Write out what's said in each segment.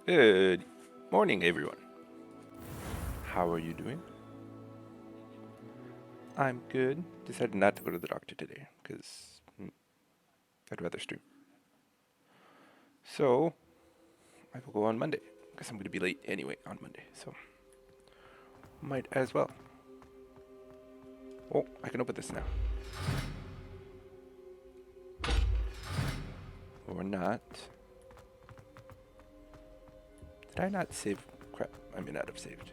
Good morning, everyone. How are you doing? I'm good. Decided not to go to the doctor today because I'd rather stream. So I will go on Monday because I'm going to be late anyway on Monday. So might as well. Oh, I can open this now. Or not. Did I not save? Crap, I may not have saved.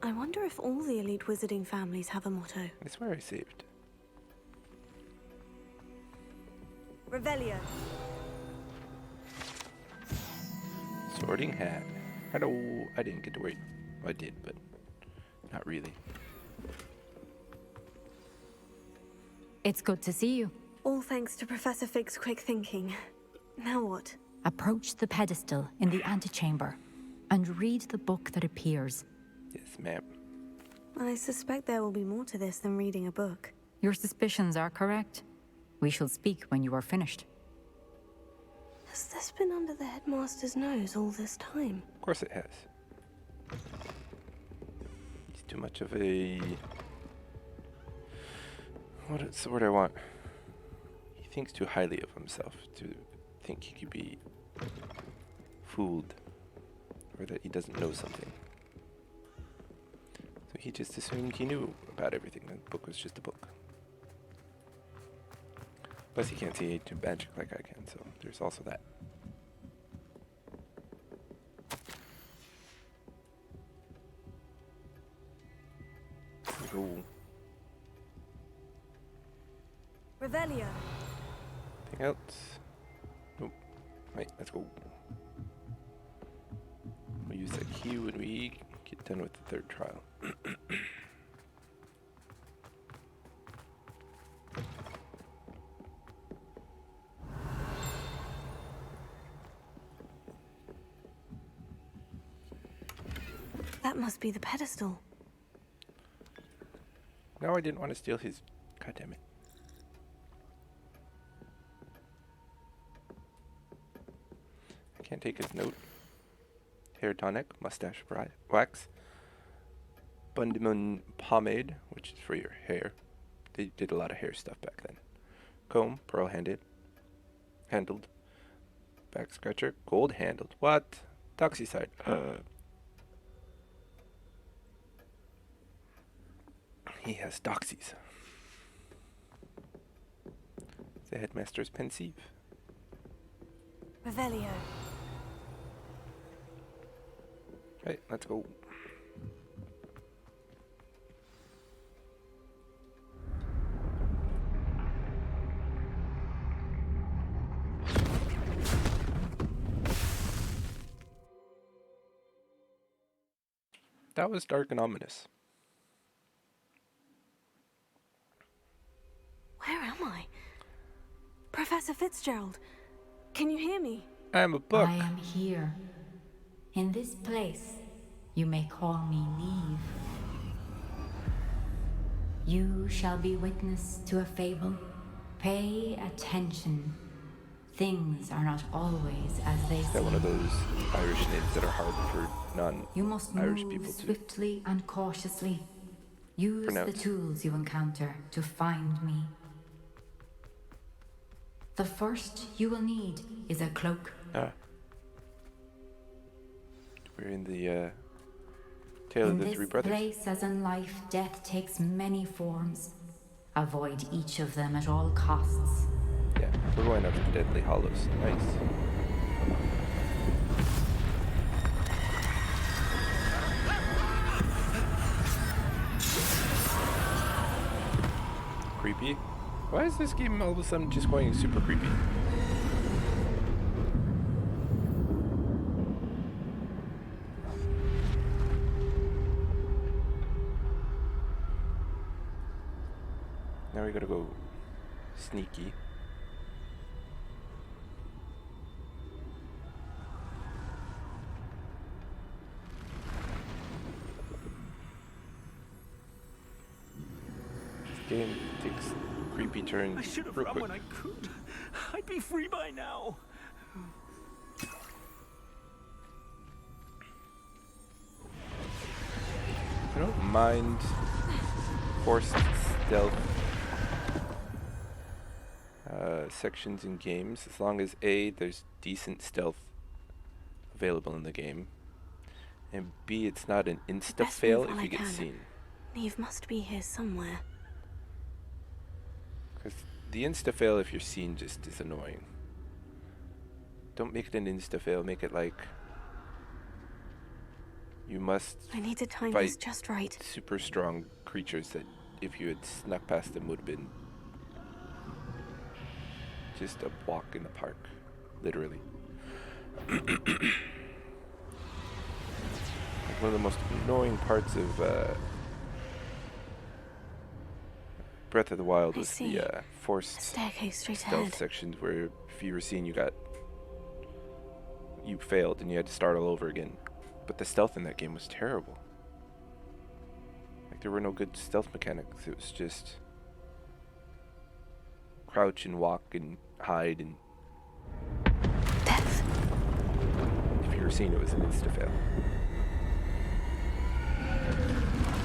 I wonder if all the elite wizarding families have a motto. I swear I saved. Revelio. Sorting hat. Hello. I didn't get to wait. Well, I did, but not really. It's good to see you. All thanks to Professor Fig's quick thinking. Now what? Approach the pedestal in the antechamber and read the book that appears. Yes, ma'am. I suspect there will be more to this than reading a book. Your suspicions are correct. We shall speak when you are finished. Has this been under the headmaster's nose all this time? Of course it has. He's too much of a... What's the word I want? He thinks too highly of himself to think he could be fooled or that he doesn't know something. So he just assumed he knew about everything. The book was just a book. Plus he can't see magic like I can, so there's also that. Go. Revelio. Anything else? Nope. Right, let's go. We'll use that key when we get done with the third trial. That must be the pedestal. No, I didn't want to steal his. God damn it. I can't take his note. Hair tonic, mustache wax, Bundaman pomade, which is for your hair. They did a lot of hair stuff back then. Comb, pearl handled. Back scratcher, gold handled. What? Doxyside. He has doxies. The headmaster's pensieve. Revelio. Right, let's go. That was dark and ominous. Where am I? Professor Fitzgerald, can you hear me? I am a book. I am here. In this place, you may call me Neve. You shall be witness to a fable. Pay attention. Things are not always as they Got seem. one of those Irish names that are hard for You must non-Irish move people to swiftly and cautiously. Use the pronounce. tools you encounter to find me. The first you will need is a cloak. We're in the Tale of In the this Three Brothers. place, as in life, death takes many forms. Avoid each of them at all costs. Yeah, we're going up to the Deadly Hollows. Nice. Creepy. Why is this game all of a sudden just going super creepy? Now we gotta go sneaky. This game takes creepy turns I should have real run quick. when I could. I'd be free by now. I don't mind forced stealth sections in games as long as A, there's decent stealth available in the game, and B, it's not an insta Best fail move if while you I get can. seen. Neve must be here somewhere. Because the insta fail if you're seen just is annoying. Don't make it an insta fail, make it like you must I need to time fight this just right. super strong creatures that if you had snuck past them would have been just a walk in the park, literally. Like one of the most annoying parts of Breath of the Wild I was see. the A forced staircase straight stealth ahead. sections where if you were seen you failed and you had to start all over again. But the stealth in that game was terrible. Like there were no good stealth mechanics. It was just crouch and walk and hide, and Death. if you were seen it was an insta fail.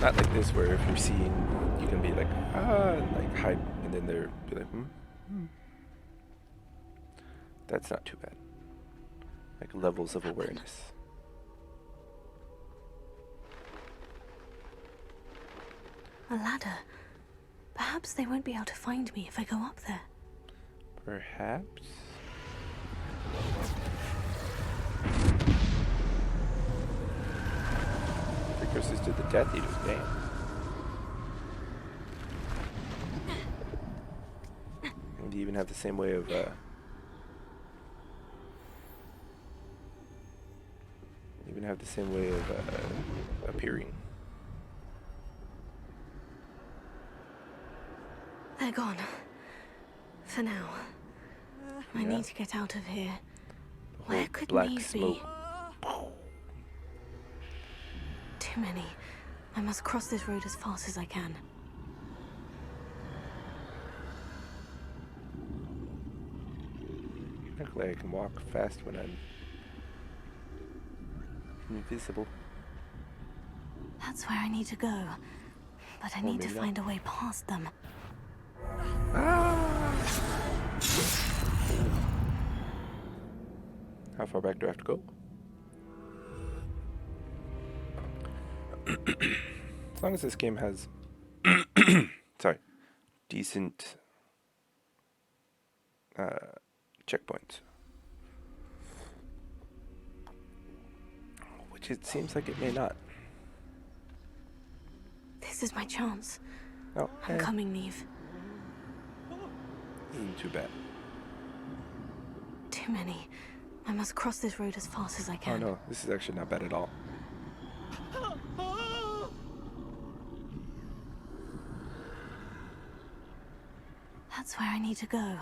Not like this where if you're seen you can be like and like hide and then they're be like That's not too bad. Like levels of awareness. A ladder. Perhaps they won't be able to find me if I go up there. Perhaps. Precursors to the Death Eaters, damn. And they even have the same way of appearing. They're gone. For now. I Yeah. need to get out of here. The Where whole could black Neve smoke. be? Too many. I must cross this road as fast as I can. Luckily I can walk fast when I'm invisible. That's where I need to go. But I need to maybe not. find a way past them. How far back do I have to go? As long as this game has decent checkpoints. Which it seems like it may not. This is my chance. Oh, I'm coming, Neve. isn't too bad. Too many. I must cross this road as fast as I Oh can. no, this is actually not bad at all. That's where I need to go.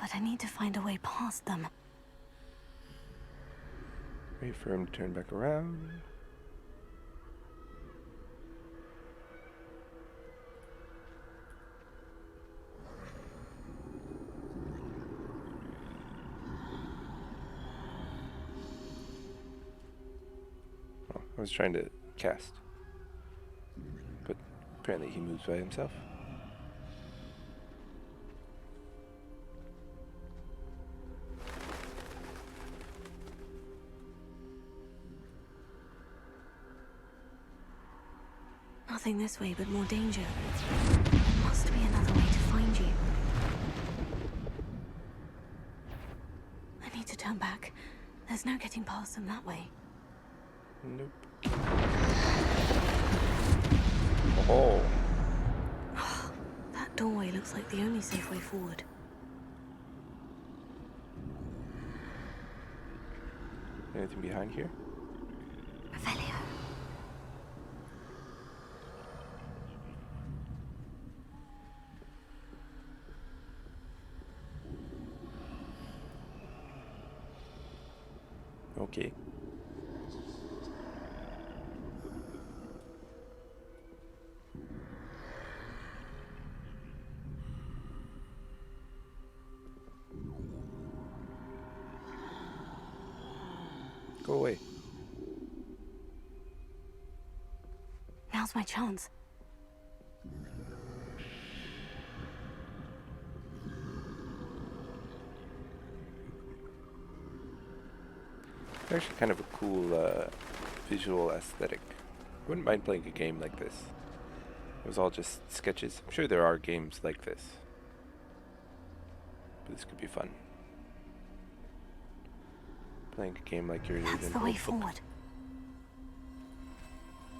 But I need to find a way past them. Wait for him to turn back around. Oh, I was trying to cast. But apparently he moves by himself. Nothing this way, but more danger. There must be another way to find you. I need to turn back. There's no getting past them that way. Nope. Oh. That doorway looks like the only safe way forward. Anything behind here? Revelio. Okay. Go away. Now's my chance. It's actually kind of a cool visual aesthetic. I wouldn't mind playing a game like this. It was all just sketches. I'm sure there are games like this. But this could be fun. Playing a game like you're That's reading the an way old book. forward.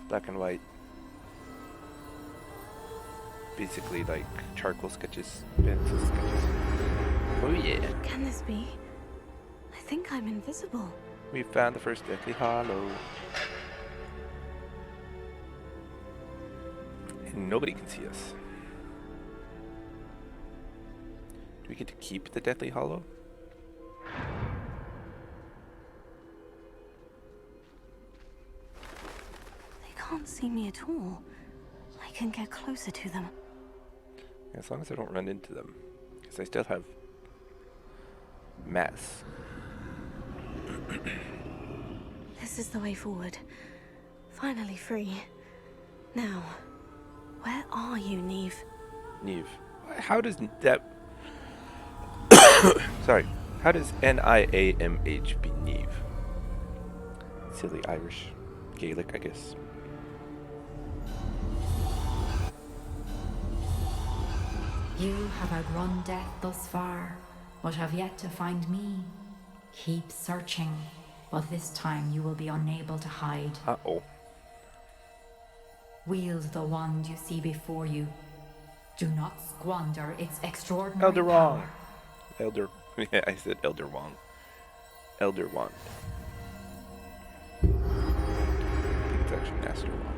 Black and white. Basically like charcoal sketches, pencil sketches. Oh yeah. Can this be? I think I'm invisible. We found the first Deathly Hollow. And nobody can see us. Do we get to keep the Deathly Hollow? They can't see me at all. I can get closer to them. As long as I don't run into them. Because I still have mass. This is the way forward. Finally free. Now, where are you, Neve? Neve. How does that... Sorry. How does Niamh be Neve? Silly Irish. Gaelic, I guess. You have outrun death thus far, but have yet to find me. Keep searching, but this time you will be unable to hide. Uh-oh. Wield the wand you see before you. Do not squander its extraordinary Elder Wong. power. Elder... Yeah, I said Elder Wong. Elder Wand. I think it's actually Master Wong.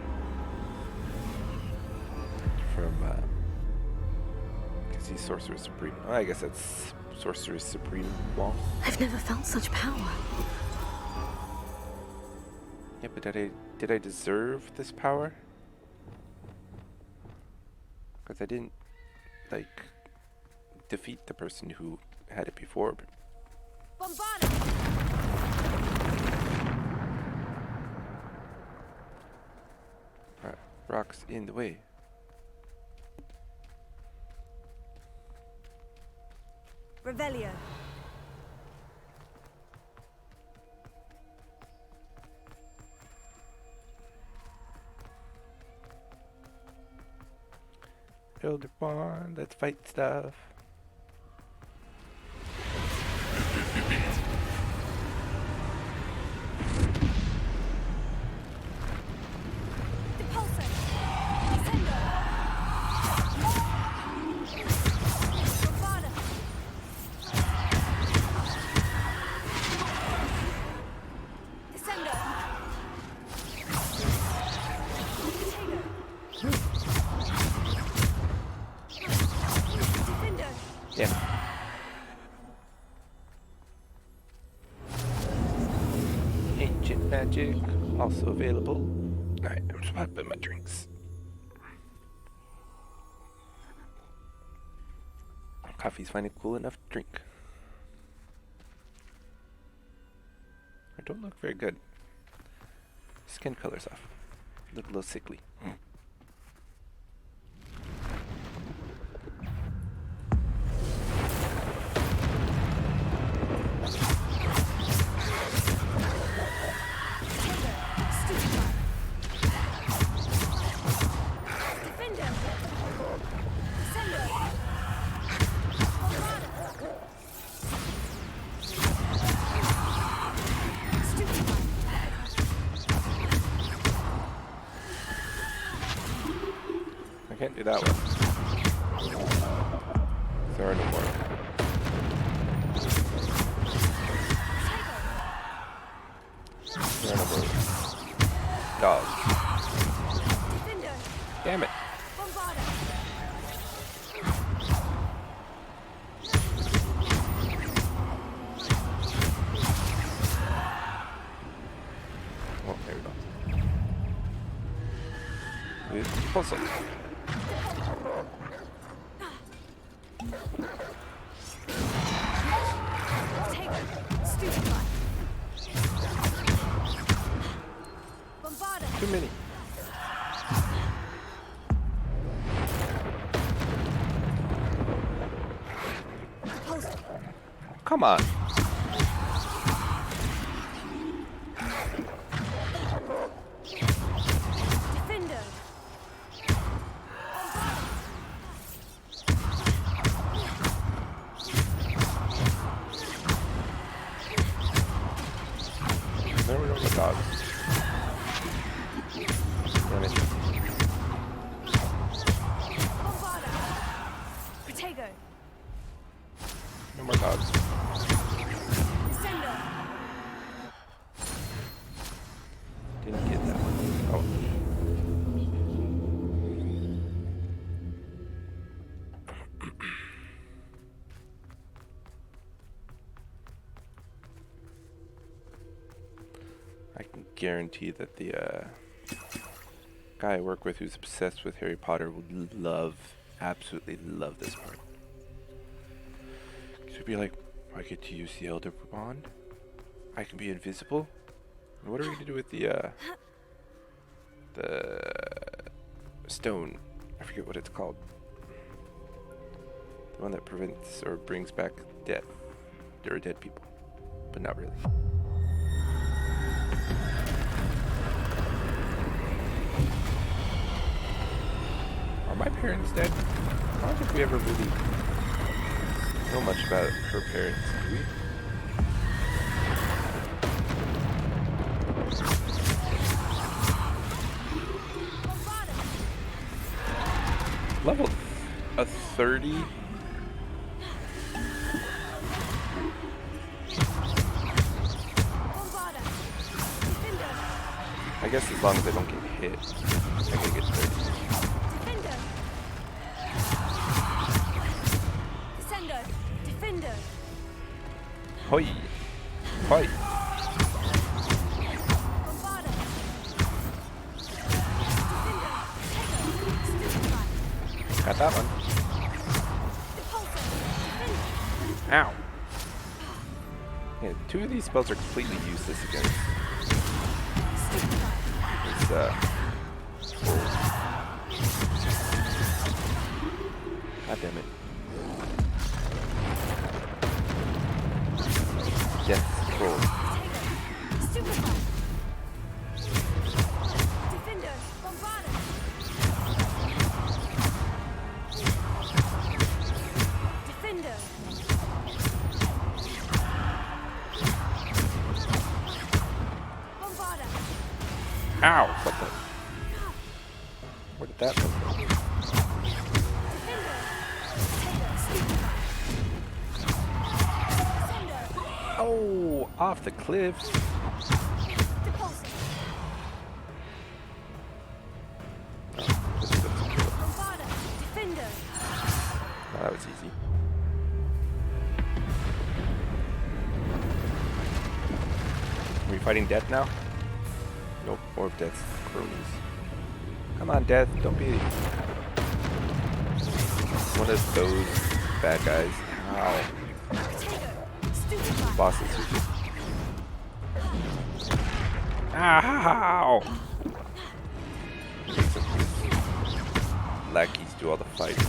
From, because he's Sorcerer Supreme. Oh, I guess that's Sorcerer Supreme Wong. I've never felt such power. Yeah, but did I deserve this power? Because I didn't, like, defeat the person who had it before. Alright, rocks in the way. Revelio. Elder Wand, let's fight stuff. Yeah. Ancient magic, also available. Alright, I'm swapping my drinks. Coffee's finally cool enough to drink. I don't look very good. Skin color's off. Look a little sickly. I can't do that one. There are no more. There are no more dogs. Damn it. Oh, there we go. It's puzzle. mini. Come on. Defender. There we go, the dogs. Damn it. Protego. No more dogs. Descender. Didn't get that one. Oh. I can guarantee that the guy I work with who's obsessed with Harry Potter would love, absolutely love this part. So he'd be like, I get to use the Elder Wand. I can be invisible. And what are we gonna do with the stone? I forget what it's called. The one that prevents or brings back death. There are dead people, but not really. Are my parents dead? I don't think we ever really know much about her parents, do we? Level a 30? I guess as long as I don't get hit, I can get 30. Defender. Hoi! Hoi! Got that one. Ow! Yeah, two of these spells are completely useless against this, God damn it. Death roll. Defender. Bombarda. Defender. Bombarda. Ow! What the? Where did that come from? Oh, off the cliff. Oh, that was easy. Are we fighting Death now? Nope, more of Death's cronies. Come on, Death, don't be one of those bad guys. Ow. Bosses who just... Ow! Lackeys do all the fighting.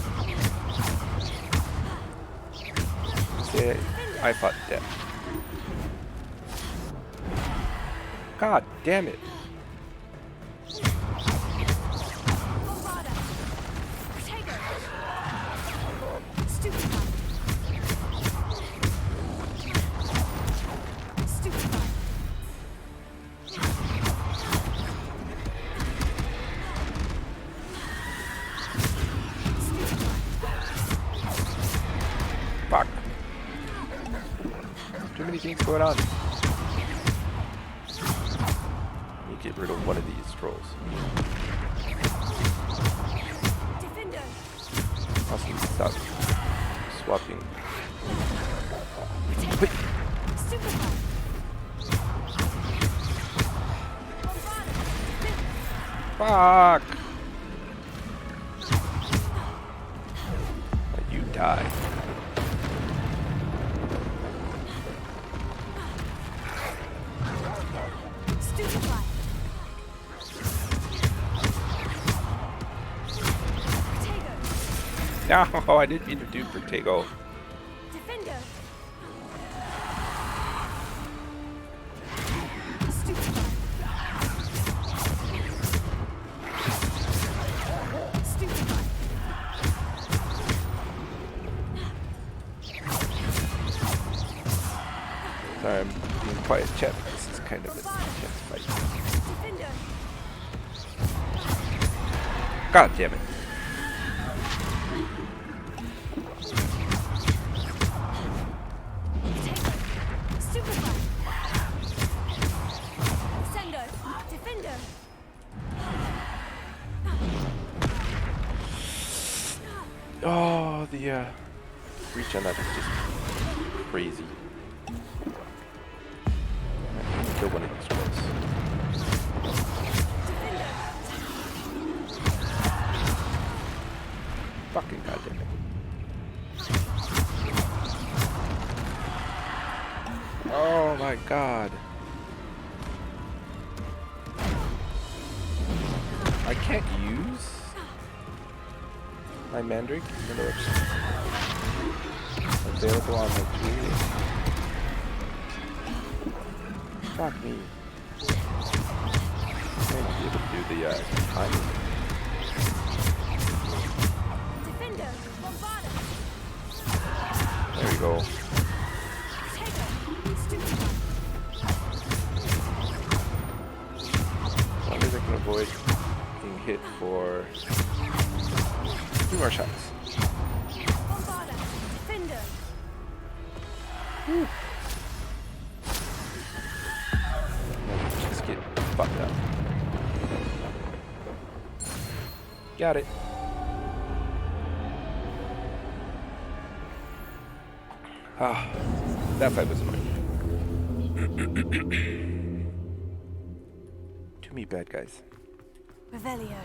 See, I fought Death. God damn it. Fuck. Too many things going on. Let me get rid of one of these trolls. Awesome, stop swapping. Wait. Fuck! Let you die. No, I didn't mean to do Protego. Defender. Stupefy. Stupefy. Sorry, I'm being quiet, chat. This is kind of a intense fight. Defender. God damn it. Stupefy. Sendo. Defender. Oh, the reach on that is just crazy. Kill one of these trolls. Fucking goddamn it. Oh my god. I can't use my Mandrake even though it's available on my tool. Fuck me. I may not be able to do the timing. Defender. Bombarda. There we go. Taker. Stupefy. As long as I can avoid being hit for 2 more shots. Bombarda. Defender. Just get fucked up. Got it. Ah, that fight was annoying. Too many bad guys. Revelio.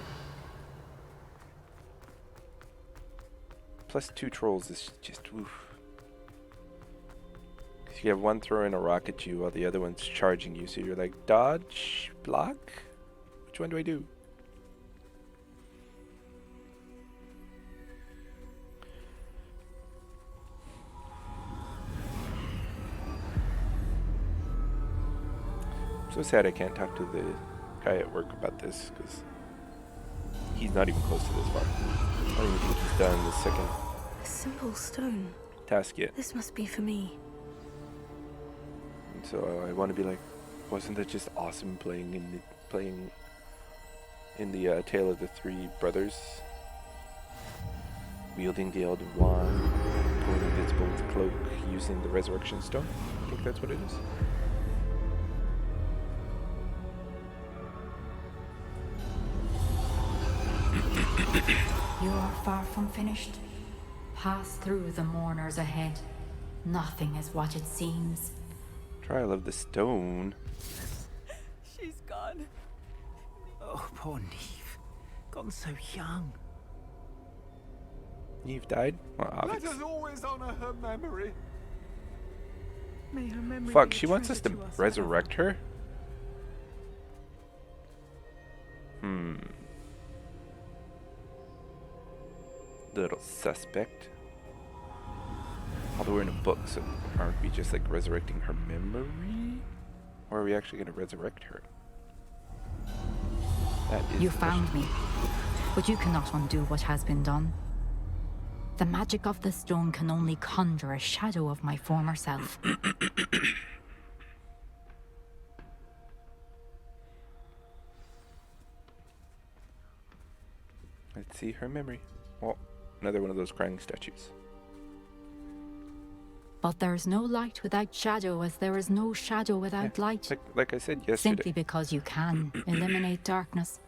Plus 2 trolls is just oof. 'Cause you have one throwing a rock at you while the other one's charging you, so you're like, dodge, block? Which one do I do? I'm so sad I can't talk to the guy at work about this, because he's not even close to this far. I don't even think he's done the second A simple stone. task yet. This must be for me. And so I want to be like, wasn't that just awesome playing in the Tale of the Three Brothers? Wielding the Elder Wand, pulling invisible with cloak, using the Resurrection Stone. I think that's what it is. You are far from finished. Pass through the mourners ahead. Nothing is what it seems. Trial of the Stone. She's gone. Oh, poor Neve. Gone so young. Eve died? Well, Let obvious. us always honor her memory. May her memory Fuck, be a she wants us to treasure us resurrect her? Little suspect. Although we're in a book, so aren't we just like resurrecting her memory? Or are we actually going to resurrect her? That is You the found me, but you cannot undo what has been done. The magic of the stone can only conjure a shadow of my former self. Let's see her memory. Oh, another one of those crying statues. But there's no light without shadow, as there is no shadow without light. Like I said yesterday. Simply because you can eliminate darkness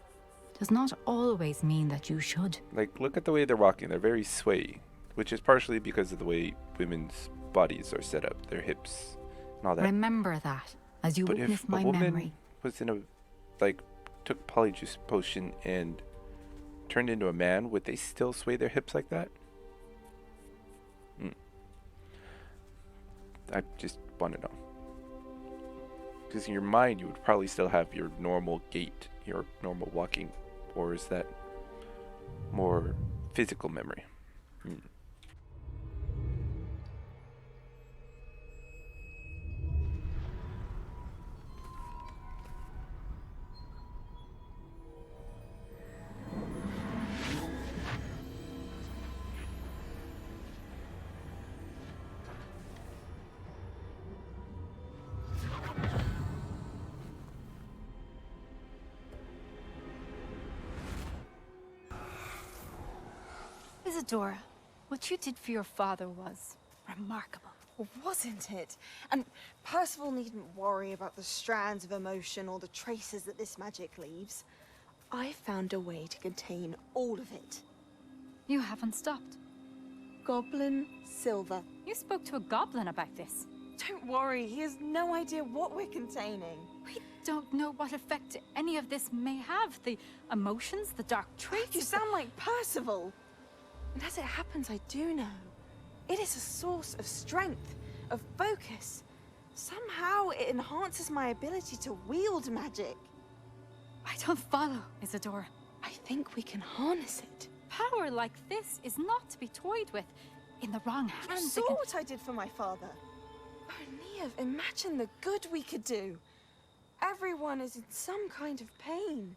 does not always mean that you should. Like, look at the way they're walking. They're very sway, which is partially because of the way women's bodies are set up, their hips and all that. Remember that as you But witness if a my woman memory. was in a, like, took polyjuice potion and turned into a man, would they still sway their hips like that? I just want to know. Because in your mind, you would probably still have your normal gait, your normal walking, or is that more physical memory? Isadora, what you did for your father was remarkable. Well, wasn't it? And Percival needn't worry about the strands of emotion or the traces that this magic leaves. I found a way to contain all of it. You haven't stopped. Goblin silver. You spoke to a goblin about this. Don't worry, he has no idea what we're containing. We don't know what effect any of this may have. The emotions, the dark traits. You sound like Percival. And as it happens, I do know. It is a source of strength, of focus. Somehow it enhances my ability to wield magic. I don't follow, Isadora. I think we can harness it. Power like this is not to be toyed with. In the wrong You hands, saw it can... what I did for my father. Oh, Neve, imagine the good we could do. Everyone is in some kind of pain.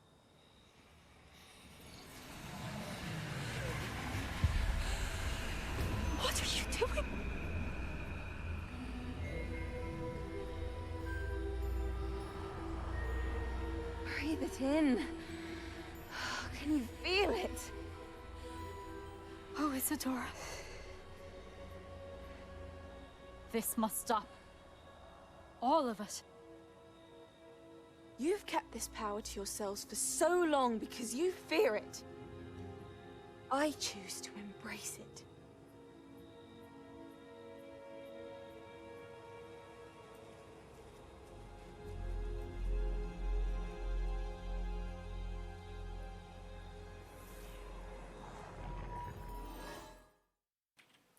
What are you doing? Breathe it in. Can you feel it? Oh, Isadora. This must stop. All of it. You've kept this power to yourselves for so long because you fear it. I choose to embrace it.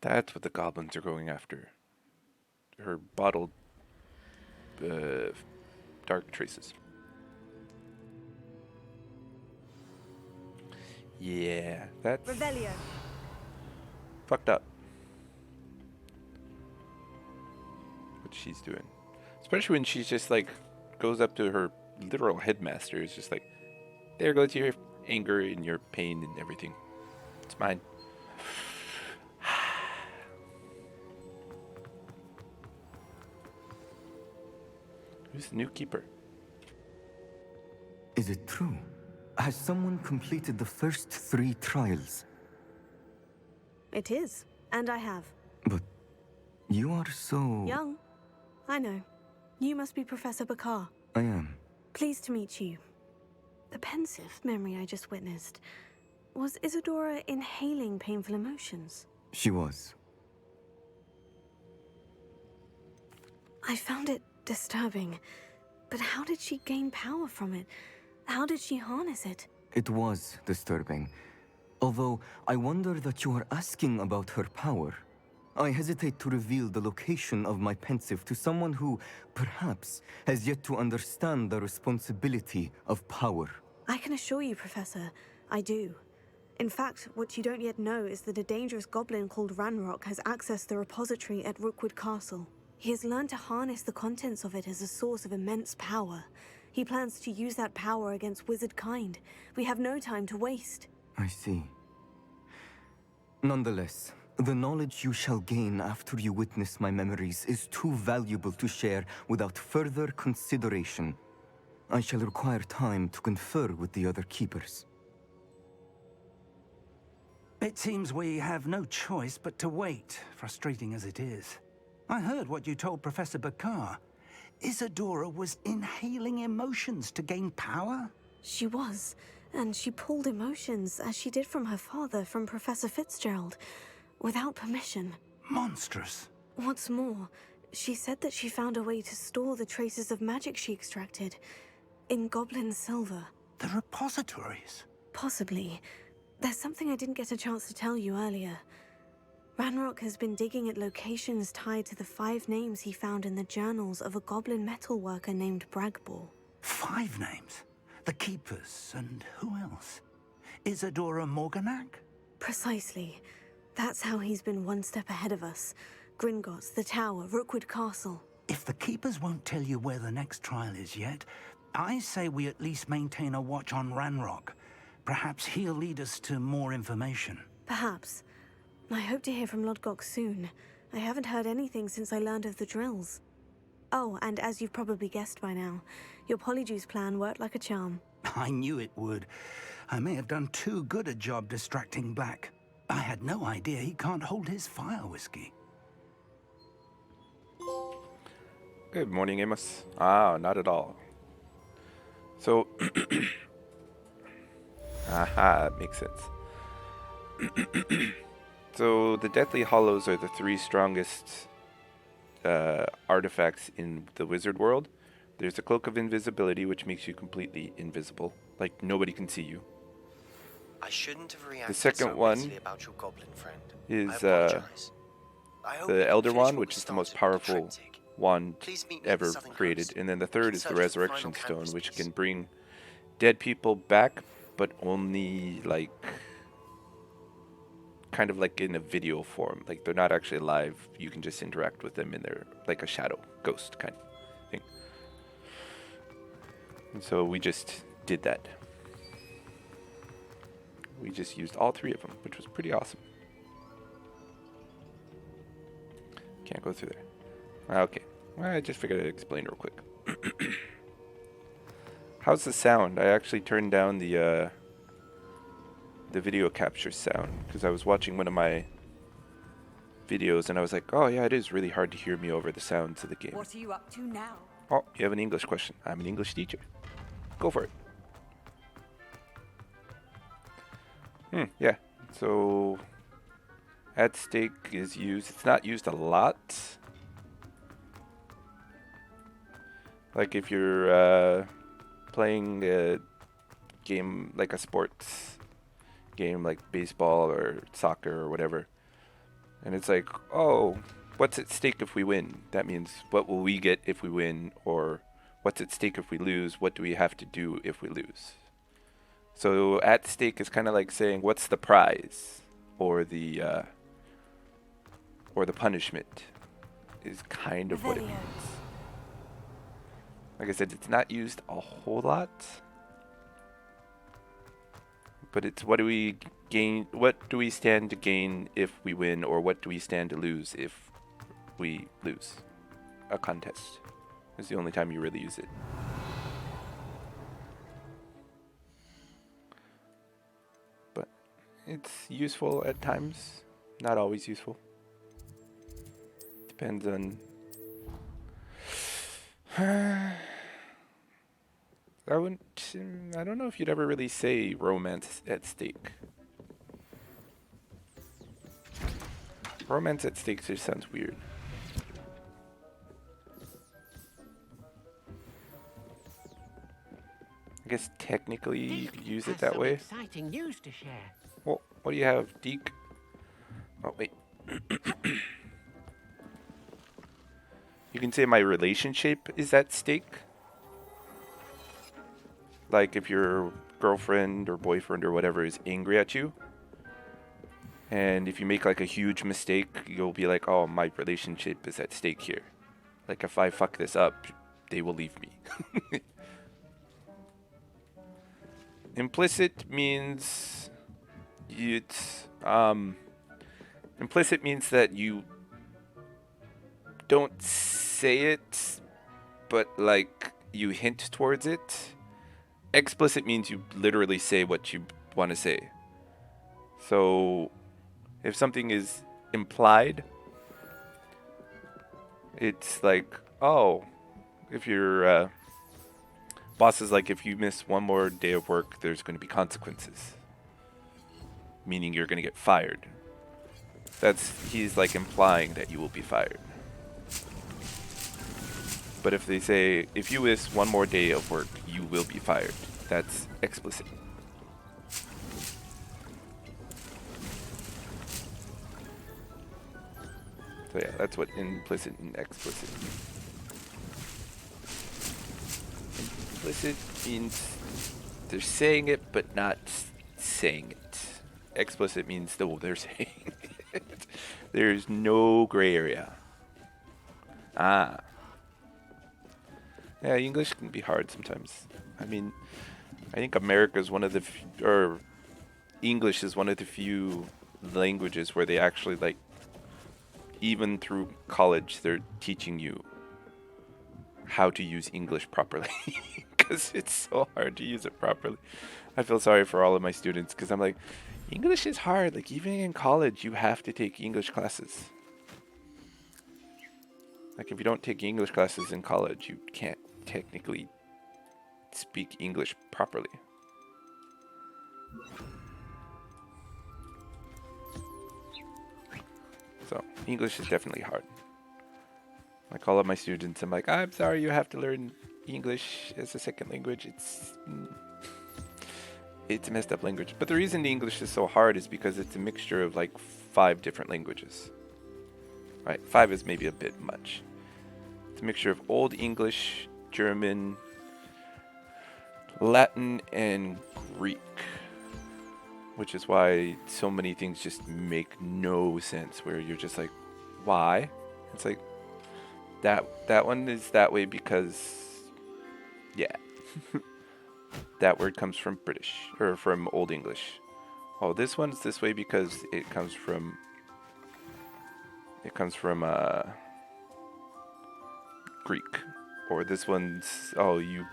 That's what the goblins are going after. Her bottled dark traces. Yeah, that's Revelio. fucked up. What she's doing. Especially when she's just like goes up to her literal headmaster. It's just like, there goes your anger and your pain and everything. It's mine. Who's the new keeper? Is it true? Has someone completed the first 3 trials? It is, and I have. But you are so... Young. I know. You must be Professor Bakar. I am. Pleased to meet you. The pensive memory I just witnessed. Was Isadora inhaling painful emotions? She was. I found it disturbing. But how did she gain power from it? How did she harness it? It was disturbing. Although, I wonder that you are asking about her power. I hesitate to reveal the location of my pensive to someone who, perhaps, has yet to understand the responsibility of power. I can assure you, Professor, I do. In fact, what you don't yet know is that a dangerous goblin called Ranrock has accessed the repository at Rookwood Castle. He has learned to harness the contents of it as a source of immense power. He plans to use that power against wizard kind. We have no time to waste. I see. Nonetheless, the knowledge you shall gain after you witness my memories is too valuable to share without further consideration. I shall require time to confer with the other keepers. It seems we have no choice but to wait, frustrating as it is. I heard what you told Professor Bakar. Isadora was inhaling emotions to gain power? She was, and she pulled emotions, as she did from her father, from Professor Fitzgerald, without permission. Monstrous. What's more, she said that she found a way to store the traces of magic she extracted in goblin silver. The repositories. Possibly. There's something I didn't get a chance to tell you earlier. Ranrock has been digging at locations tied to the 5 names he found in the journals of a goblin metalworker named Bragball. 5 names? The Keepers, and who else? Isadora Morganac? Precisely. That's how he's been one step ahead of us. Gringotts, the tower, Rookwood Castle. If the Keepers won't tell you where the next trial is yet, I say we at least maintain a watch on Ranrock. Perhaps he'll lead us to more information. Perhaps. I hope to hear from Lodgok soon. I haven't heard anything since I learned of the drills. Oh, and as you've probably guessed by now, your Polyjuice plan worked like a charm. I knew it would. I may have done too good a job distracting Black. I had no idea he can't hold his fire whiskey. Good morning, Amos. Ah, not at all. So, aha, that makes sense. So, the Deathly Hollows are the 3 strongest artifacts in the wizard world. There's the Cloak of Invisibility, which makes you completely invisible. Like, nobody can see you. I shouldn't have reacted The second so one rudely about your goblin friend. is I apologize. I hope we the can Elder finish Wand, what which we is the most started with the powerful triptych. wand Please meet me at ever the southern created. coast. And then the third is the Search for the Resurrection final Stone, canvas which piece. can bring dead people back, but only, like, kind of like in a video form. Like, they're not actually alive. You can just interact with them in their, like a shadow, ghost kind of thing. And so we just did that. We just used all 3 of them, which was pretty awesome. Can't go through there. Okay. Well, I just figured I'd explain real quick. How's the sound? I actually turned down the video capture sound because I was watching one of my videos and I was like, oh yeah, it is really hard to hear me over the sounds of the game. What are you up to now? Oh, you have an English question. I'm an English teacher. Go for it. Yeah. So, at stake is used. It's not used a lot. Like if you're playing a game, like a sports game, like baseball or soccer or whatever, and it's like, oh, what's at stake if we win? That means what will we get if we win, or what's at stake if we lose? What do we have to do if we lose? So at stake is kind of like saying, what's the prize, or the punishment, is kind of what it means. Like I said, it's not used a whole lot, but it's what do we gain? What do we stand to gain if we win, or what do we stand to lose if we lose a contest? It's the only time you really use it. But it's useful at times, not always useful. Depends on. I don't know if you'd ever really say romance at stake. Romance at stake just sounds weird. I guess technically you could use it that way. Exciting news to share. Well, what do you have, Deke? Oh, wait. You can say my relationship is at stake. Like if your girlfriend or boyfriend or whatever is angry at you, and if you make like a huge mistake, you'll be like, oh, my relationship is at stake here. Like if I fuck this up, they will leave me. Implicit means implicit means that you don't say it, but like you hint towards it. Explicit means you literally say what you want to say. So if something is implied, it's like, oh, if your boss is like, if you miss one more day of work, there's going to be consequences. Meaning you're going to get fired. He's like implying that you will be fired. But if they say, if you miss one more day of work, you will be fired, that's explicit. So yeah, that's what implicit and explicit mean. Implicit means they're saying it, but not saying it. Explicit means, no, they're saying it. There's no gray area. Ah. Yeah, English can be hard sometimes. I mean, I think America is one of the, or English is one of the few languages where they actually, like, even through college, they're teaching you how to use English properly. Because it's so hard to use it properly. I feel sorry for all of my students because I'm like, English is hard. Like, even in college, you have to take English classes. Like, if you don't take English classes in college, you can't technically speak English properly. So, English is definitely hard. Like, all of my students, I'm like, I'm sorry you have to learn English as a second language. It's a messed up language. But the reason the English is so hard is because it's a mixture of like 5 different languages. Right, 5 is maybe a bit much. It's a mixture of Old English, German, Latin, and Greek. Which is why so many things just make no sense, where you're just like, why? It's like, that one is that way because, yeah. That word comes from British, or from Old English. Oh, this one's this way because it comes from Greek. Or this one's, oh, you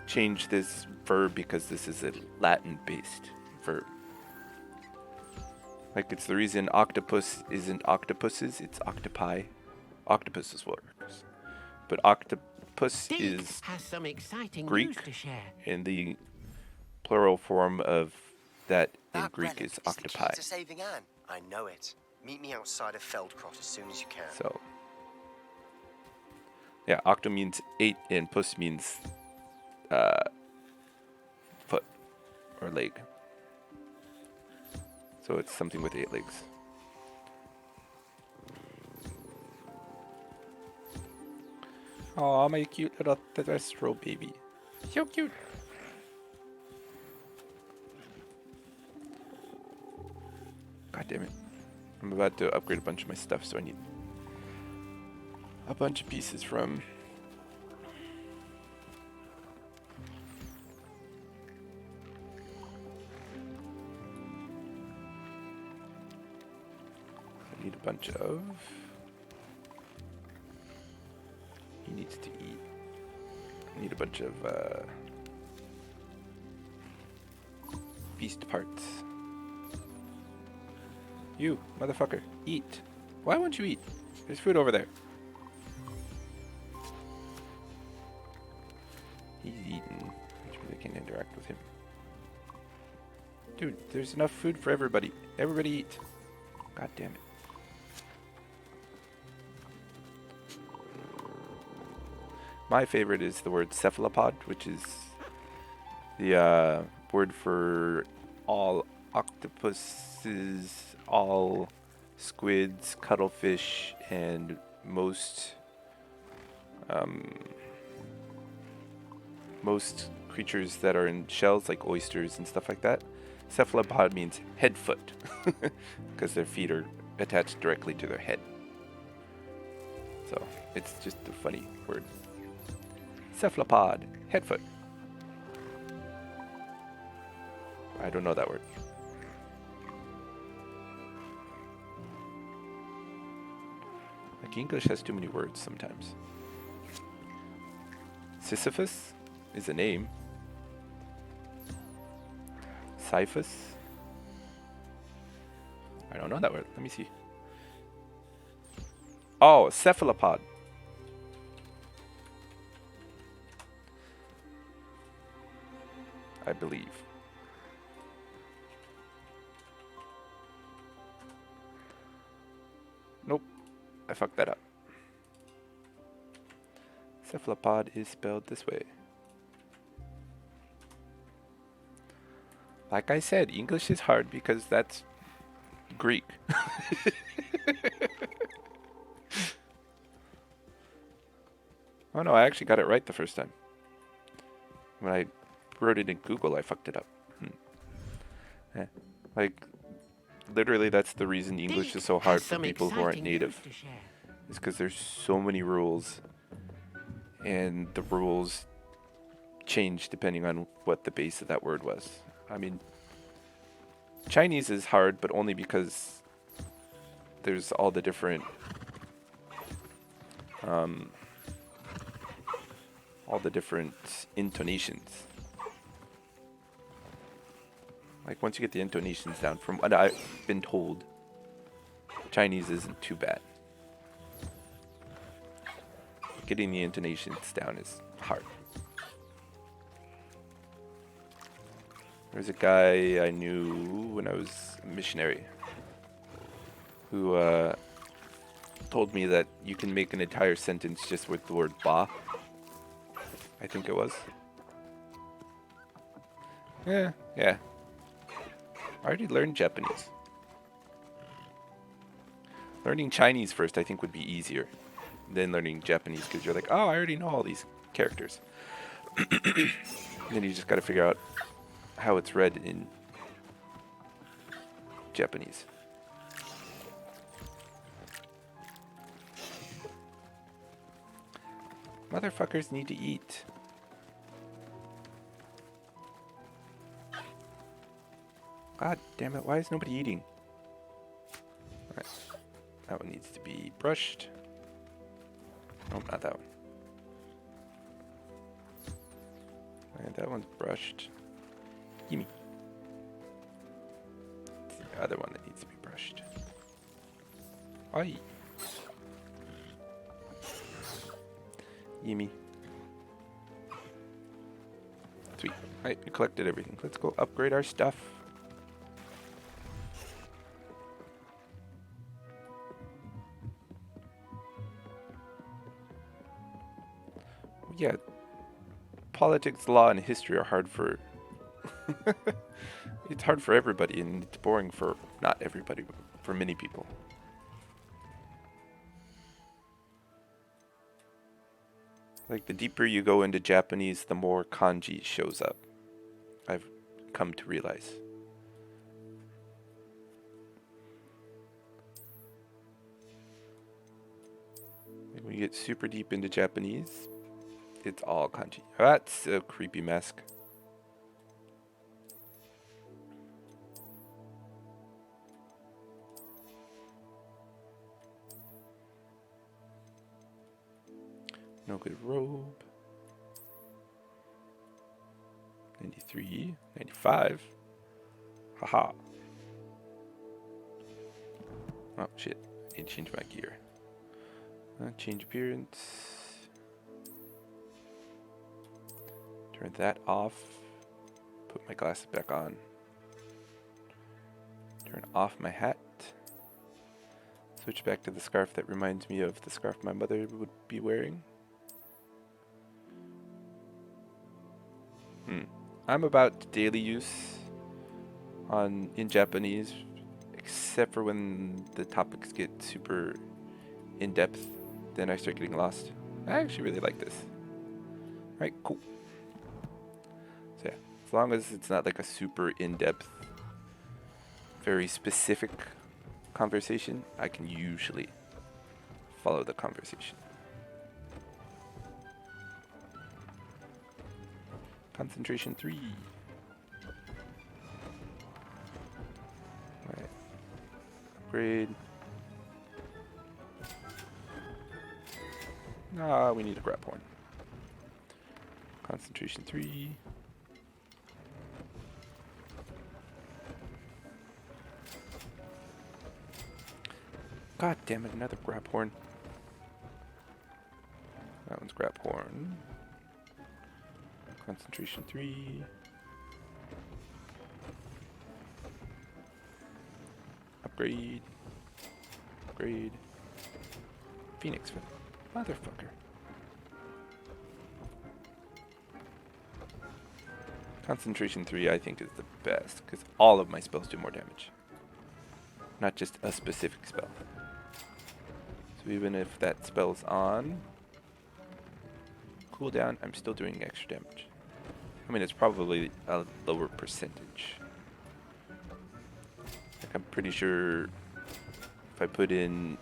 change this verb because this is a Latin-based verb. Like, it's the reason octopus isn't octopuses, it's octopi. Octopus is what works. But octopus is has some exciting Greek, news to share. and the plural form of that in That Greek relic is the key octopi. to saving Anne. I know it. Meet me outside of Feldcroft as soon as you can. So, yeah, octo means 8 and pus means foot or leg. So it's something with 8 legs. Oh, my cute little terrestrial baby. So cute. God damn it. I'm about to upgrade a bunch of my stuff, so I need a bunch of pieces from I need a bunch of, he needs to eat. I need a bunch of beast parts. You, motherfucker, eat. Why won't you eat? There's food over there. He's eating. I really can interact with him. Dude, there's enough food for everybody. Everybody eat. God damn it. My favorite is the word cephalopod, which is the word for all octopuses, all squids, cuttlefish, and most creatures that are in shells, like oysters and stuff like that. Cephalopod means head foot, because their feet are attached directly to their head. So it's just a funny word. Cephalopod, head foot. I don't know that word. Like, English has too many words sometimes. Sisyphus is a name. Sisyphus. I don't know that word. Let me see. Oh, cephalopod. I believe. Nope. I fucked that up. Cephalopod is spelled this way. Like I said, English is hard because that's Greek. Oh no, I actually got it right the first time. When I wrote it in Google, I fucked it up. Like, literally, that's the reason English is so hard Has for some people who aren't exciting news native. to share. Is because there's so many rules, and the rules change depending on what the base of that word was. I mean, Chinese is hard, but only because there's all the different intonations. Like, once you get the intonations down, from what I've been told, Chinese isn't too bad. Getting the intonations down is hard. There's a guy I knew when I was a missionary who told me that you can make an entire sentence just with the word ba. I think it was. Yeah. I already learned Japanese. Learning Chinese first, I think, would be easier than learning Japanese, because you're like, oh, I already know all these characters. Then you just got to figure out how it's read in Japanese. Motherfuckers need to eat. God damn it, why is nobody eating? Alright. That one needs to be brushed. Nope, not that one. Alright, that one's brushed. Gimme. It's the other one that needs to be brushed. Aye. Gimme. Sweet. Alright, we collected everything. Let's go upgrade our stuff. Yeah, politics, law, and history are hard for... it's hard for everybody, and it's boring for not everybody, but for many people. Like, the deeper you go into Japanese, the more kanji shows up. I've come to realize. Like, when you get super deep into Japanese, it's all kanji. That's a creepy mask. No good robe. 93, 95. Haha. Oh shit, I need to change my gear. Change appearance. Turn that off. Put my glasses back on. Turn off my hat. Switch back to the scarf that reminds me of the scarf my mother would be wearing. I'm about daily use in Japanese, except for when the topics get super in-depth, then I start getting lost. I actually really like this. Alright, cool. So yeah, as long as it's not like a super in-depth, very specific conversation, I can usually follow the conversation. Concentration 3. Alright. Upgrade. Ah, we need a grab horn. Concentration 3. God damn it, another grab horn. That one's grab horn. Concentration 3. Upgrade. Upgrade. Phoenix Feather. Motherfucker. Concentration 3 I think is the best, because all of my spells do more damage. Not just a specific spell. So even if that spell's on cooldown, I'm still doing extra damage. I mean, it's probably a lower percentage. I'm pretty sure if I put in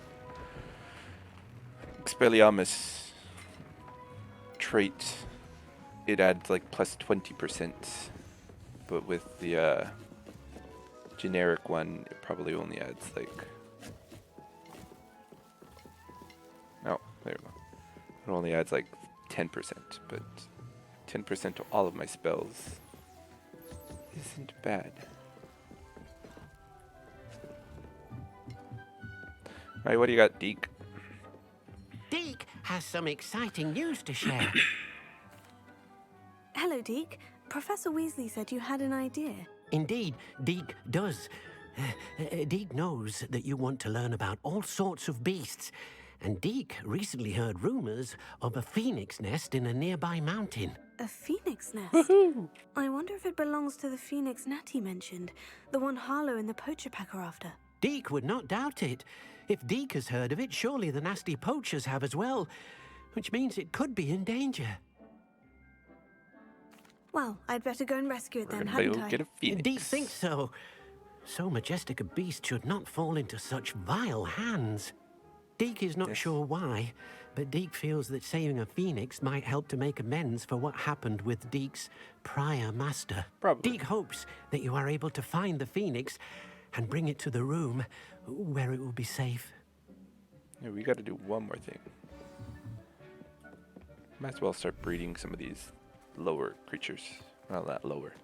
Expelliarmus trait, it adds like plus 20%. But with the generic one, it probably only adds like... Oh, there we go. It only adds like 10%, but 10% to all of my spells isn't bad. Alright, what do you got, Deke? Deke has some exciting news to share. Hello, Deke. Professor Weasley said you had an idea. Indeed, Deke does. Deke knows that you want to learn about all sorts of beasts, and Deke recently heard rumors of a phoenix nest in a nearby mountain. A phoenix nest? Woohoo! I wonder if it belongs to the phoenix Natty mentioned, the one Harlow and the poacher pack are after. Deke would not doubt it. If Deke has heard of it, surely the nasty poachers have as well, which means it could be in danger. Well, I'd better go and rescue it then, We're gonna hadn't go I? get a phoenix. Deke thinks so. So majestic a beast should not fall into such vile hands. Deke is not sure why, but Deke feels that saving a phoenix might help to make amends for what happened with Deke's prior master. Probably. Deke hopes that you are able to find the phoenix and bring it to the room where it will be safe. Yeah, we gotta do one more thing. Might as well start breeding some of these lower creatures. Well, not lower.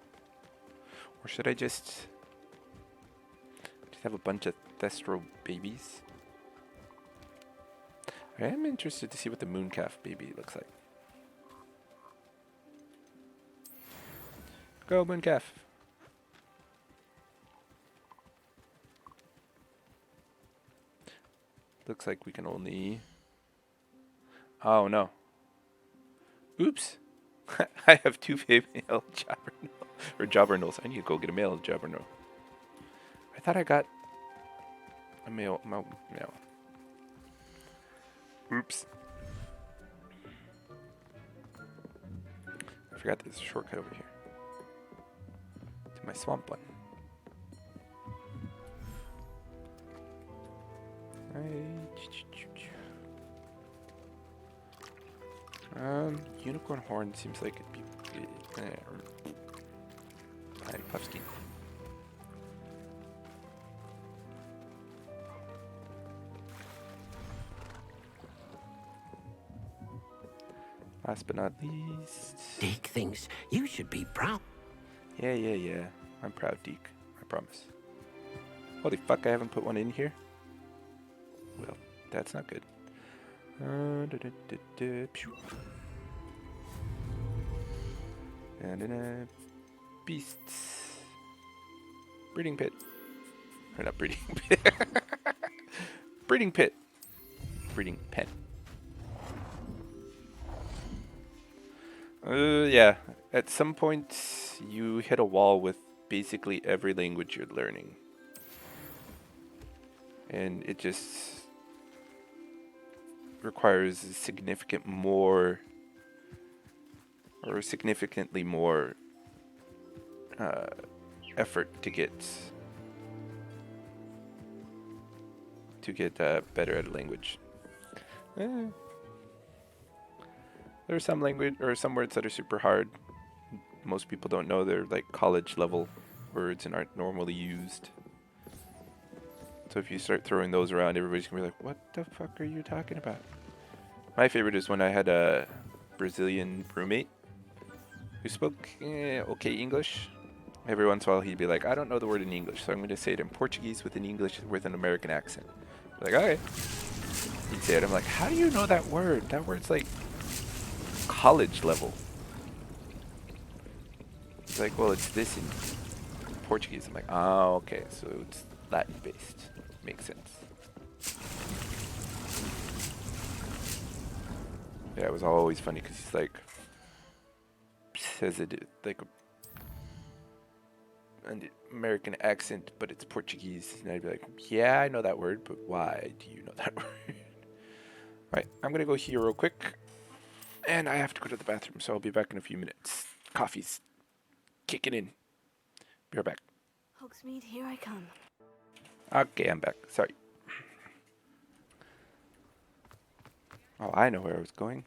Or should I just have a bunch of Thestro babies? I am interested to see what the Mooncalf baby looks like. Go, Mooncalf. Looks like we can only... Oh, no. Oops. I have two female Jobberknolls. I need to go get a male Jobberknoll. I thought I got a male. Oops. I forgot there's a shortcut over here to my swamp one. Unicorn horn seems like it'd be fine, Puffskein. Last but not least, Deke thinks you should be proud. Yeah. I'm proud, Deke. I promise. Holy fuck, I haven't put one in here? Well, that's not good. And beasts. Breeding pit. Or not breeding pit. Breeding pit. Breeding pen. Yeah. At some point, you hit a wall with basically every language you're learning. And it just requires significantly more effort to get better at a language. There are some language or some words that are super hard. Most people don't know they're like college level words and aren't normally used. So if you start throwing those around, everybody's gonna be like, "What the fuck are you talking about?" My favorite is when I had a Brazilian roommate who spoke okay English. Every once in a while, he'd be like, "I don't know the word in English, so I'm going to say it in Portuguese with an English with an American accent." Like, okay. He'd say it. I'm like, "How do you know that word? That word's like college level." He's like, "Well, it's this in Portuguese." I'm like, "Oh, okay, so it's Latin based. Makes sense." Yeah, it was always funny because he's like, says it like an American accent, but it's Portuguese. And I'd be like, "Yeah, I know that word, but why do you know that word?" Right, I'm gonna go here real quick. And I have to go to the bathroom, so I'll be back in a few minutes. Coffee's kicking in. Be right back. Hogsmeade, here I come. Okay, I'm back. Sorry. Oh, I know where I was going.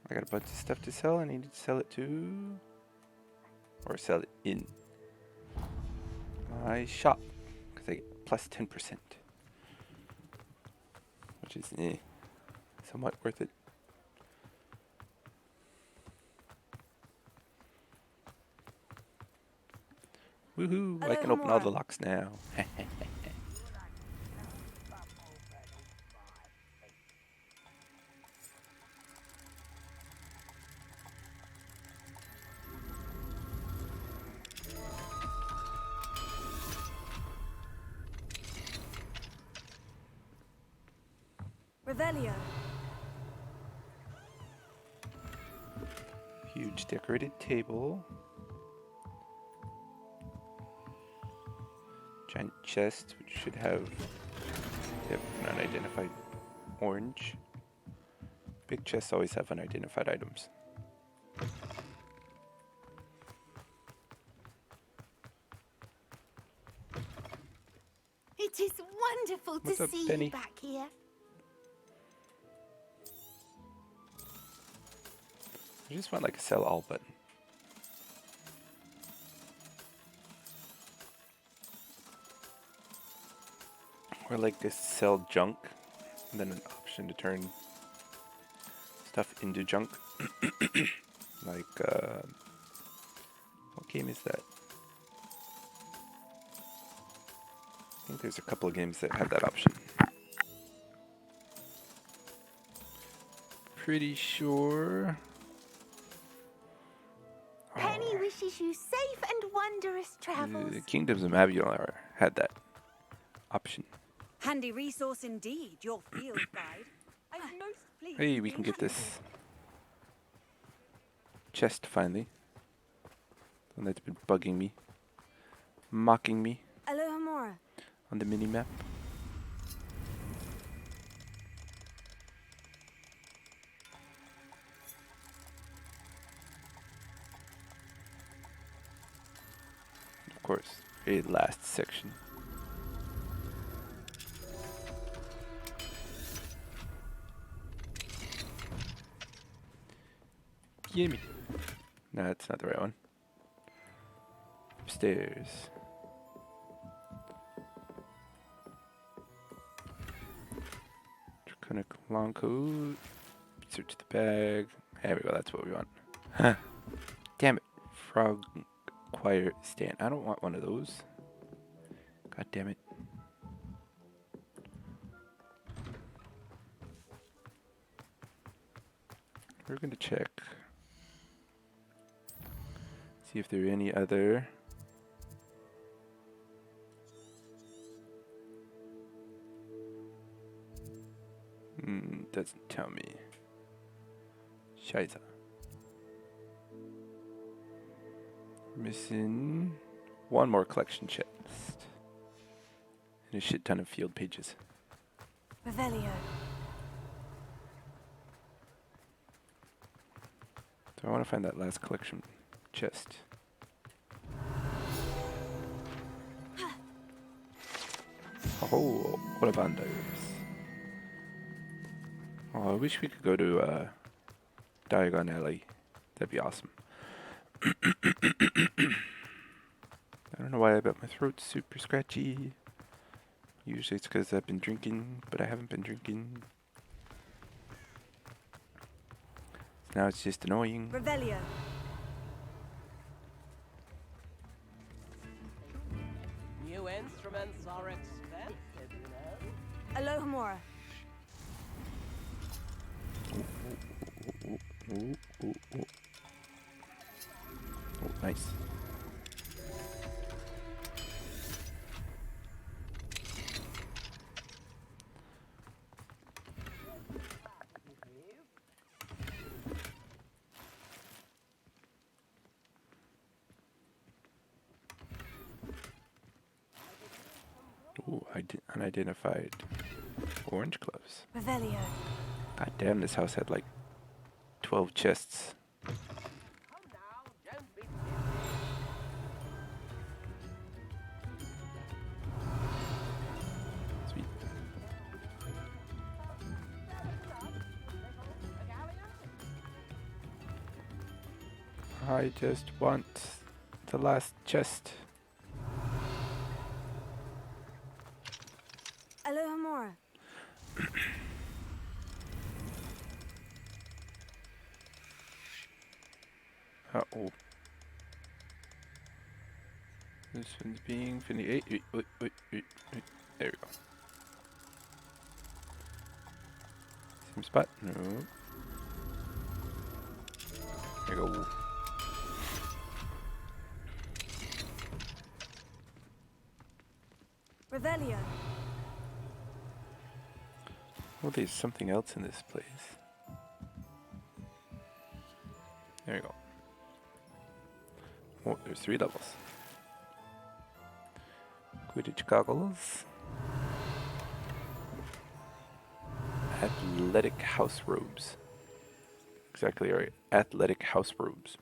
I got a bunch of stuff to sell. I need to sell it to... or sell it in my shop. Because I get plus 10%. Which is somewhat worth it. Woohoo! I can open all the locks now. Revelio. Huge decorated table. Giant chest, which should have an unidentified orange. Big chests always have unidentified items. It is wonderful What's to up, see Penny? you back here. I just want like a sell all button. Or like this sell junk, and then an option to turn stuff into junk. Like, what game is that? I think there's a couple of games that have that option. Pretty sure. Penny wishes you safe and wondrous travels. The Kingdoms of Mabulon had that option. Handy resource indeed, your field guide. I'm most pleased. Hey, we can get this chest finally. The one that's been bugging me, mocking me Alohomora. on the mini map. Of course, very last section. Gimme. No, that's not the right one. Upstairs. Draconic long coat. Search the bag. There we go, that's what we want. Huh. Damn it. Frog choir stand. I don't want one of those. God damn it. We're gonna check. See if there are any other doesn't tell me. Scheiße. Missing one more collection chest. And a shit ton of field pages. Revelio. So I want to find that last collection chest. Oh, what a band Oh, I wish we could go to Diagon Alley. That'd be awesome. I don't know why, but my throat's super scratchy. Usually it's because I've been drinking, but I haven't been drinking. So now it's just annoying. Revelio. New instruments are expensive, you know. Alohomora. Oh, nice. Ooh, unidentified orange gloves. Revelio. God damn, this house had like 12 chests. I just want the last chest. Alohomora. Uh-oh. This one's being finished. Wait. There we go. Same spot? No. There we go. Revelio. Oh, there's something else in this place. There you go. Oh, there's 3 levels. Quidditch goggles. Athletic house robes. Exactly right. Athletic house robes.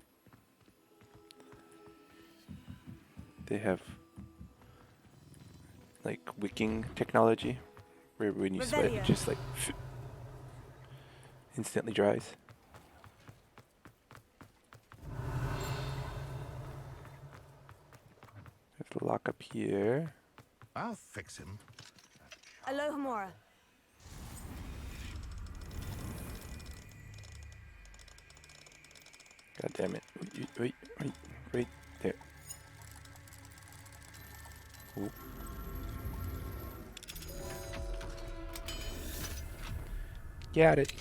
They have like wicking technology where when you sweat it just like instantly dries. There's the lock up here. I'll fix him. Alohomora. God damn it. Wait. There. Ooh. Got it.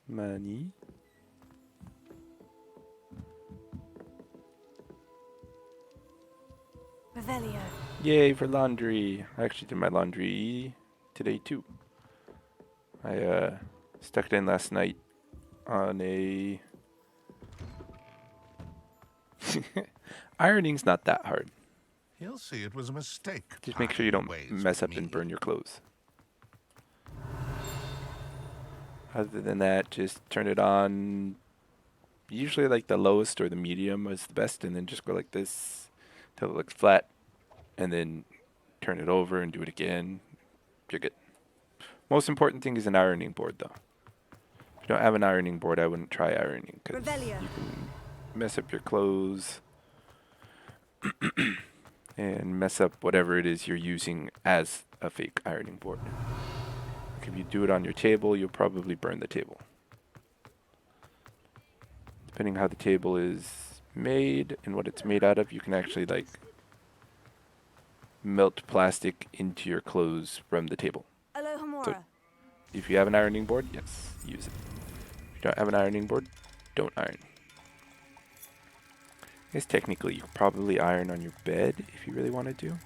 Money. Revelio. Yay for laundry. I actually did my laundry today too. I stuck it in last night on a ironing's not that hard. He'll see it was a mistake. Just make sure you don't mess up and burn your clothes. Other than that, just turn it on. Usually like the lowest or the medium is the best, and then just go like this till it looks flat, and then turn it over and do it again. You're good. Most important thing is an ironing board though. If you don't have an ironing board, I wouldn't try ironing because you can mess up your clothes and mess up whatever it is you're using as a fake ironing board. Like if you do it on your table, you'll probably burn the table. Depending how the table is made and what it's made out of, you can actually like melt plastic into your clothes from the table. So if you have an ironing board, yes, use it. If you don't have an ironing board, don't iron. I guess technically you could probably iron on your bed if you really wanted to.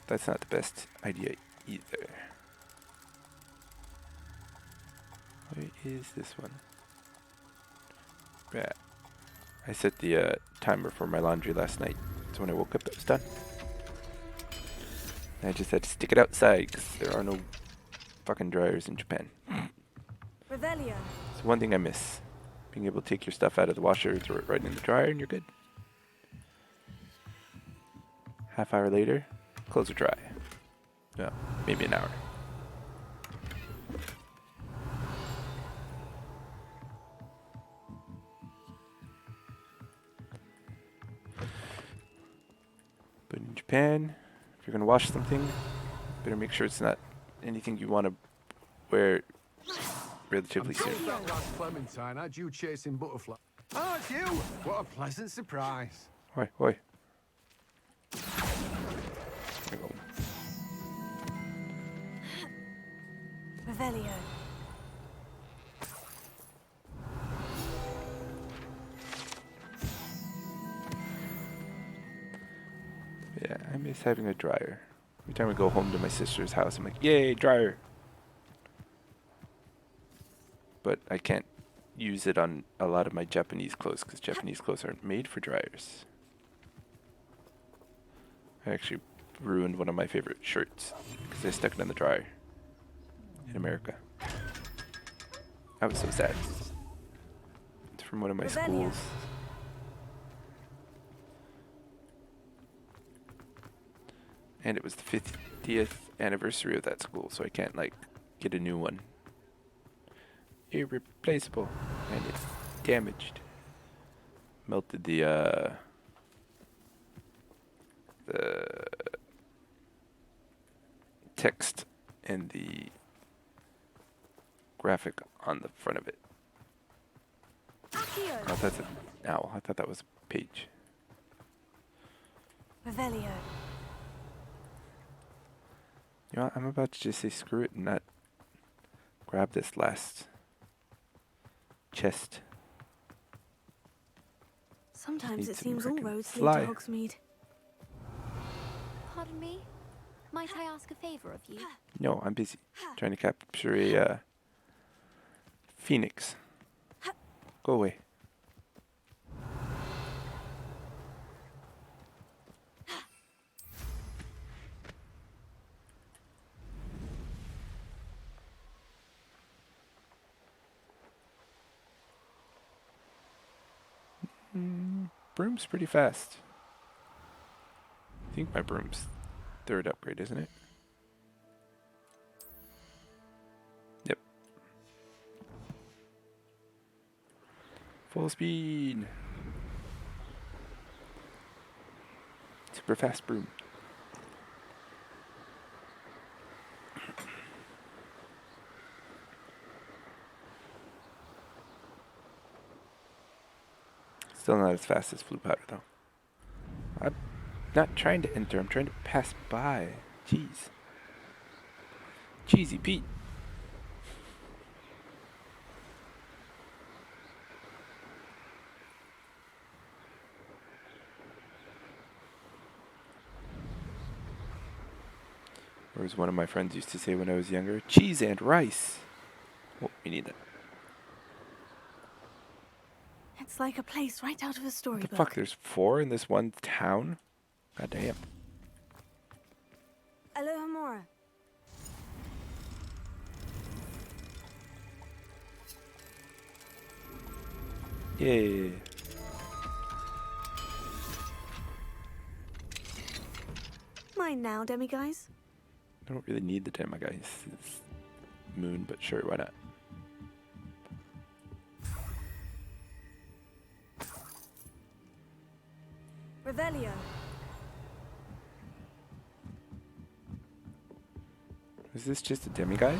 That's not the best idea either. Where is this one? Yeah. I set the timer for my laundry last night. So when I woke up, it was done. And I just had to stick it outside because there are no fucking dryers in Japan. Revelio. It's one thing I miss. Being able to take your stuff out of the washer, throw it right in the dryer, and you're good. Half hour later, clothes are dry. Yeah, maybe an hour. But in Japan, if you're going to wash something, better make sure it's not anything you want to wear relatively soon. Last Clementine had you chasing butterfly. Oh, it's you! What a pleasant surprise. Oi. There we go. Revelio. Yeah, I miss having a dryer. Every time we go home to my sister's house, I'm like, yay, dryer. But I can't use it on a lot of my Japanese clothes because Japanese clothes aren't made for dryers. I actually ruined one of my favorite shirts because I stuck it in the dryer in America. I was so sad. It's from one of my schools. And it was the 50th anniversary of that school, so I can't like get a new one irreplaceable, and it's damaged. Melted the text and the graphic on the front of it. Oh, that's an owl. I thought that was a page. Revelio. You know what? I'm about to just say screw it and not grab this last chest. Sometimes Need it some seems all frickin' roads lead fly. to Hogsmeade. Pardon me? Might I ask a favor of you? No, I'm busy trying to capture a phoenix. Go away. Broom's pretty fast. I think my broom's third upgrade, isn't it? Yep. Full speed. Super fast broom. Still not as fast as Flue Powder, though. I'm not trying to enter, I'm trying to pass by. Jeez. Cheesy Pete. Or as one of my friends used to say when I was younger, cheese and rice. Oh, we need that. It's like a place right out of a What storybook. the fuck? There's 4 in this one town? God damn. Alohomora. Yeah. Mine now, demiguise. I don't really need the Demiguise moon, but sure, why not? Revelio. Is this just a Demiguise?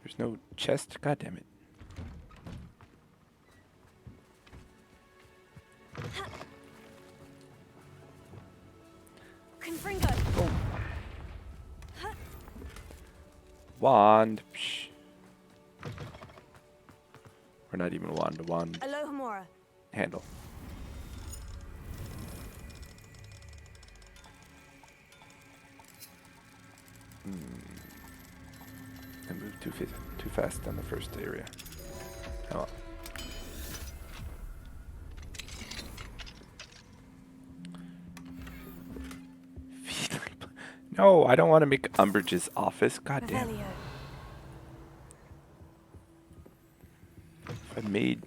There's no chest? God damn it. Confringo. Oh. Wand. Psh. Or not even wand. Wand Alohomora. handle. I moved too fast on the first area. Oh well. No, I don't want to make Umbridge's office. God damn. Revelio. If I made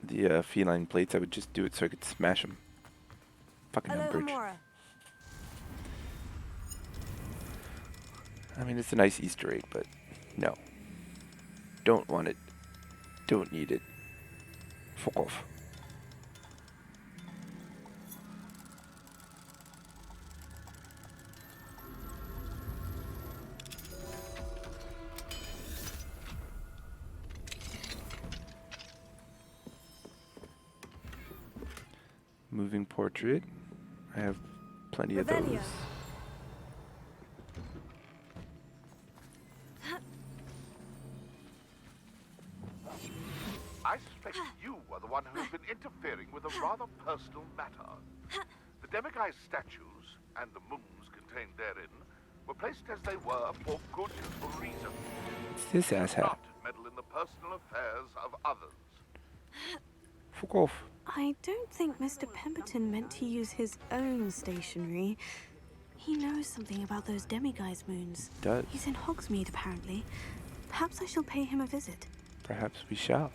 the feline plates, I would just do it so I could smash them. Fucking Umbridge. Alohomora. I mean, it's a nice Easter egg, but no. Don't want it. Don't need it. Fuck off. Moving portrait. I have plenty of Revelio. those. I suspect you are the one who's been interfering with a rather personal matter. The Demiguise statues and the moons contained therein were placed as they were for good reason. What's this asshat? Not meddle in the personal affairs of others. Fuck off. I don't think Mr. Pemberton meant to use his own stationery. He knows something about those Demiguise moons. Does. He's in Hogsmeade, apparently. Perhaps I shall pay him a visit. Perhaps we shall.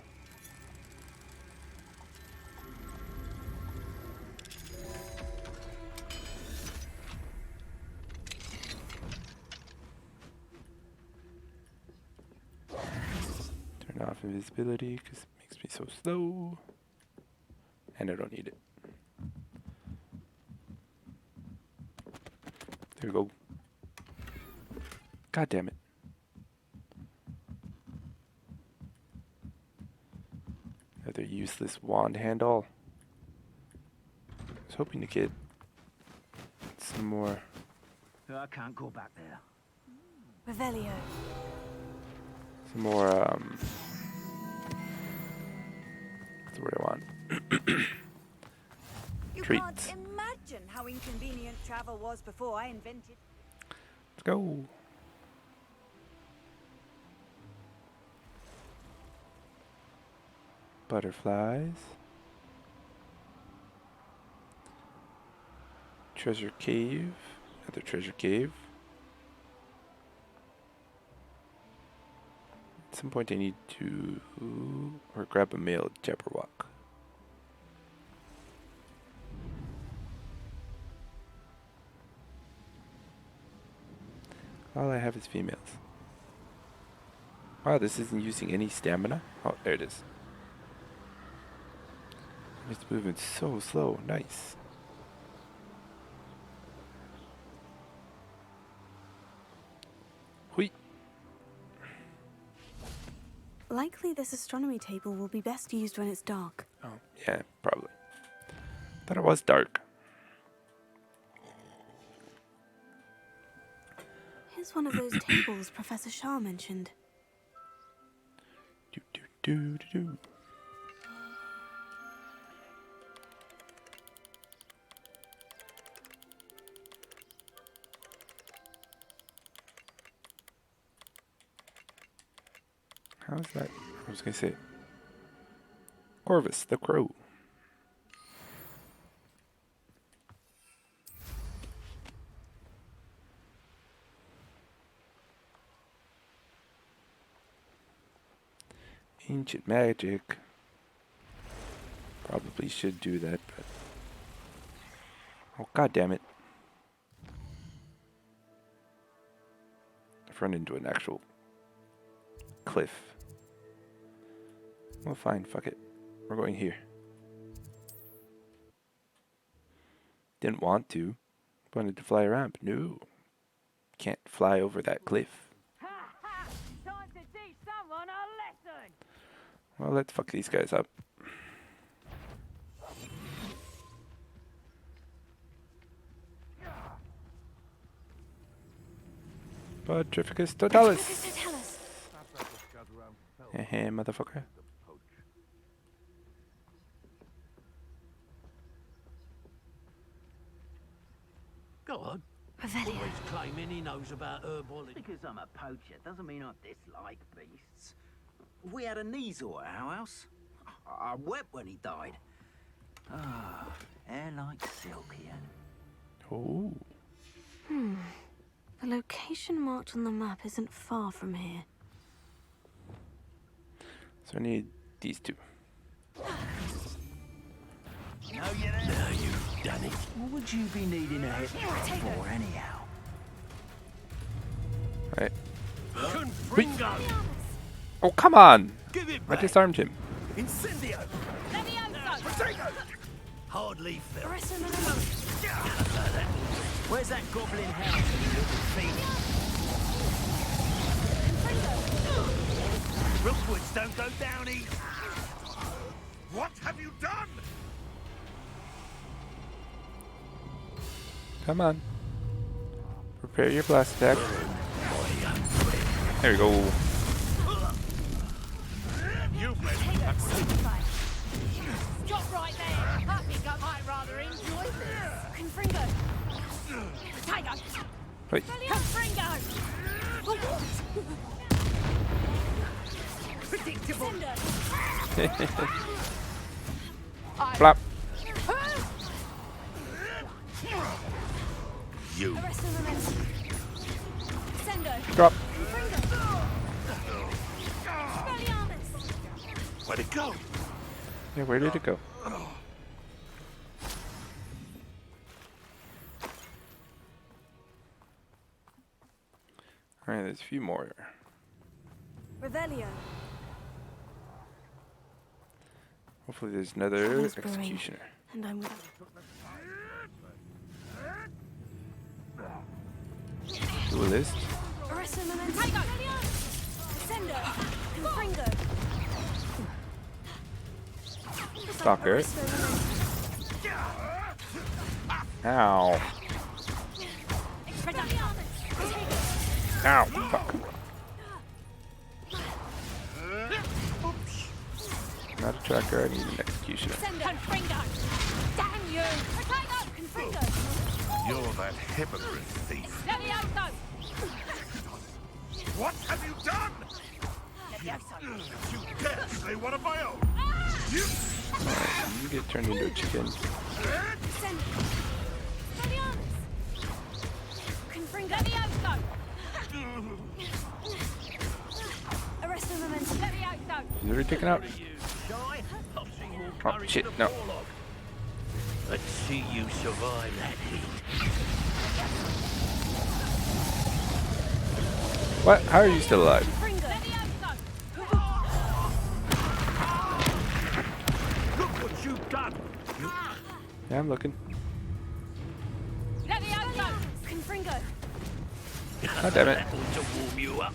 off invisibility because it makes me so slow. And I don't need it. There we go. God damn it. Another useless wand handle. I was hoping to get some more. I can't go back there. Revelio. Some more, what's the word I want? You Treats. can't imagine how inconvenient travel was before I invented. Let's go. Butterflies. Treasure cave. Another treasure cave. At some point I need to grab a male Jabberwock. All I have is females. Wow, this isn't using any stamina. Oh, there it is. It's moving so slow. Nice. Hui. Likely this astronomy table will be best used when it's dark. Oh, yeah, probably. Thought it was dark. Here's one of those tables Professor Shah mentioned. Do, do, do, do, do. How's that? I was gonna say. Corvus, the crow. Ancient magic. Probably should do that, but. Oh, god damn it. I've run into an actual cliff. Well, fine, fuck it. We're going here. Didn't want to. Wanted to fly around, but no. Can't fly over that cliff. Time to teach someone a lesson. Well, let's fuck these guys up. Petrificus totalis. Heh, motherfucker. Go on. Revelio. Always claiming he knows about herbology. Because I'm a poacher doesn't mean I dislike beasts. We had a Neasor at our house. I wept when he died. Ah, hair like silk, Ian. Oh. The location marked on the map isn't far from here. So I need these two. No, you've done it. What would you be needing a hit for, anyhow? Right. Confringo! Oh, come on! Give it I back. disarmed him. Incendio! Hardly felt. Where's that goblin house, you little fiend? Rookwoods don't go down easy. What have you done? Come on. Prepare your blast attack. There we go. Stop right there. I think I might rather enjoy this. Confringo. Tiger. Wait. Confringo. Predictable. Flap. You. Drop. Where'd it go? Yeah, where did it go? Alright, there's a few more. Revelio. Hopefully there's another Hell's brewing, executioner. and I'm... Duelist. Arresto Memento. Descendo. Confringo. Stalker. Ow. Ow. Fuck. Not a tracker, I need an executioner. Damn you! You're that hypocrite thief. What have you done? You dare slay one of my own? Alright, you get turned into a chicken. Is already taken out? Oh shit, no. Let's see you survive that heat. What? How are you still alive? Look what you've done. Yeah, I'm looking. God damn it. To warm you up.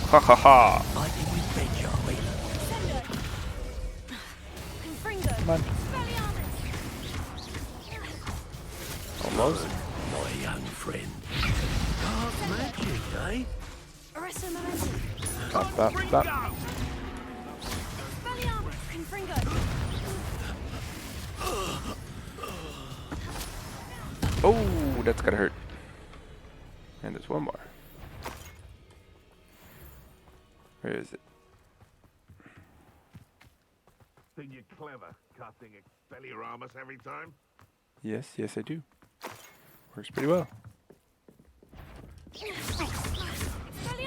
Ha ha ha. Fighting with bench, are we? Come on. Almost. My young friend. Dark magic, eh? Stop, stop, stop. Oh, that's gotta hurt. And there's one more. Where is it? Think you're clever, casting Expelliarmus every time? Yes, yes I do. Works pretty well.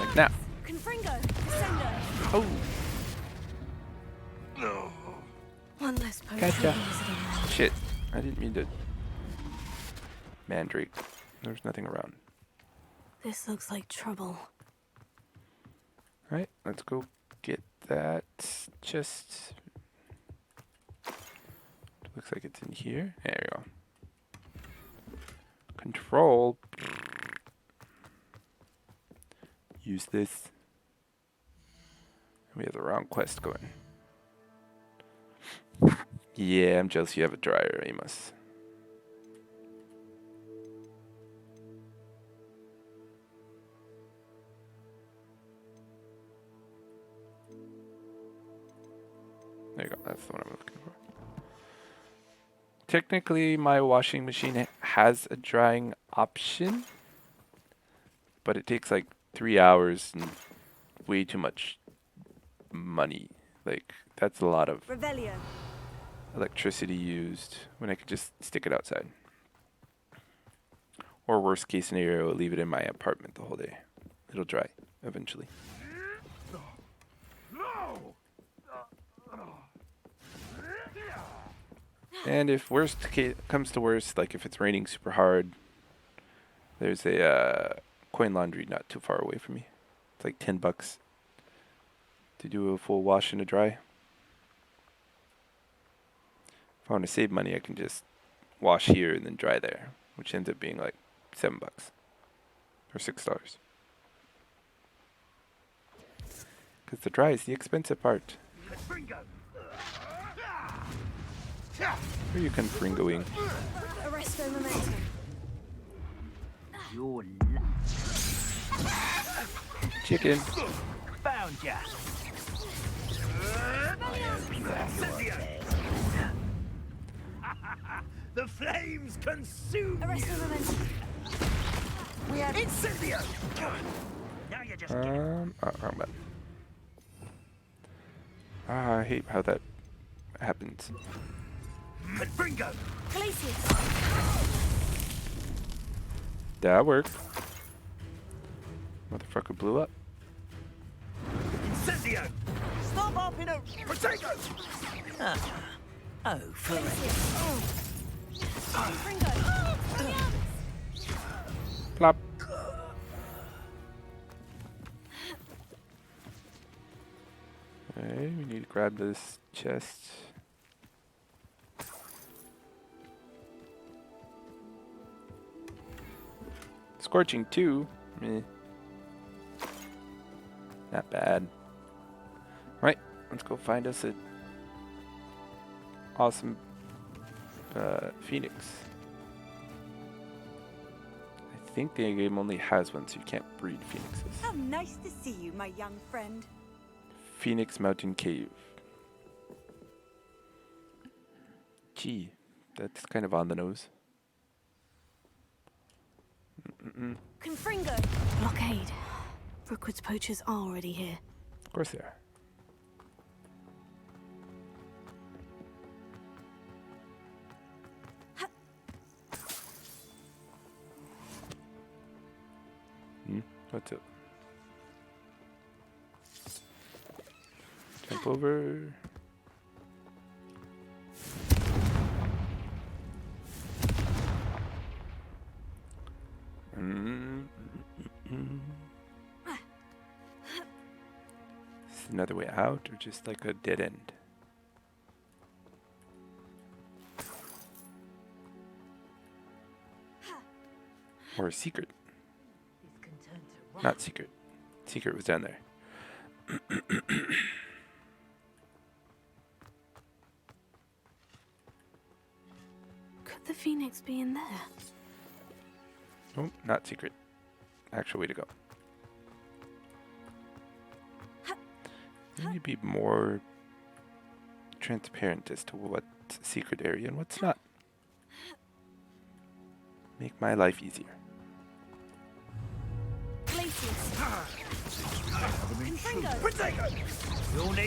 Like now. Oh. No. One less potion. Gotcha. Shit. I didn't mean to. Mandrake. There's nothing around. This looks like trouble. Alright, let's go get that chest. Looks like it's in here. There we go. Control. Use this. We have the wrong quest going. Yeah, I'm jealous you have a dryer, Amos. There you go, that's the one I'm looking for. Technically, my washing machine has a drying option, but it takes like 3 hours and way too much money. Like, that's a lot of electricity used when I could just stick it outside. Or worst case scenario, leave it in my apartment the whole day. It'll dry eventually. And if worst case comes to worst, like if it's raining super hard, there's a coin laundry not too far away from me. It's like $10 to do a full wash and a dry. If I want to save money, I can just wash here and then dry there, which ends up being like $7 or $6. Because the dry is the expensive part. Where are you confringoing? Arresto Momentum. You're Chicken. found ya. The flames consume Arresto Momentum. We have incendio. Now you're just Wrong button. Ah, I hate how that happens. Confringo. That worked. Motherfucker blew up. Incendio. Stop up in a potato. Oh, for Plop. Okay, we need grab this chest. Scorching 2. Meh. Not bad. Right, let's go find us a awesome phoenix. I think the game only has one, so you can't breed phoenixes. How nice to see you, my young friend. Phoenix Mountain Cave. Gee, that's kind of on the nose. Confringo! Blockade. Rookwood's poachers are already here. Of course they are. What's up? Jump over. Is another way out, or just like a dead end? Or a secret? Not secret. Secret was down there. Could the phoenix be in there? Nope, not secret. Actual way to go. You need to be more transparent as to what's a secret area and what's not. Make my life easier.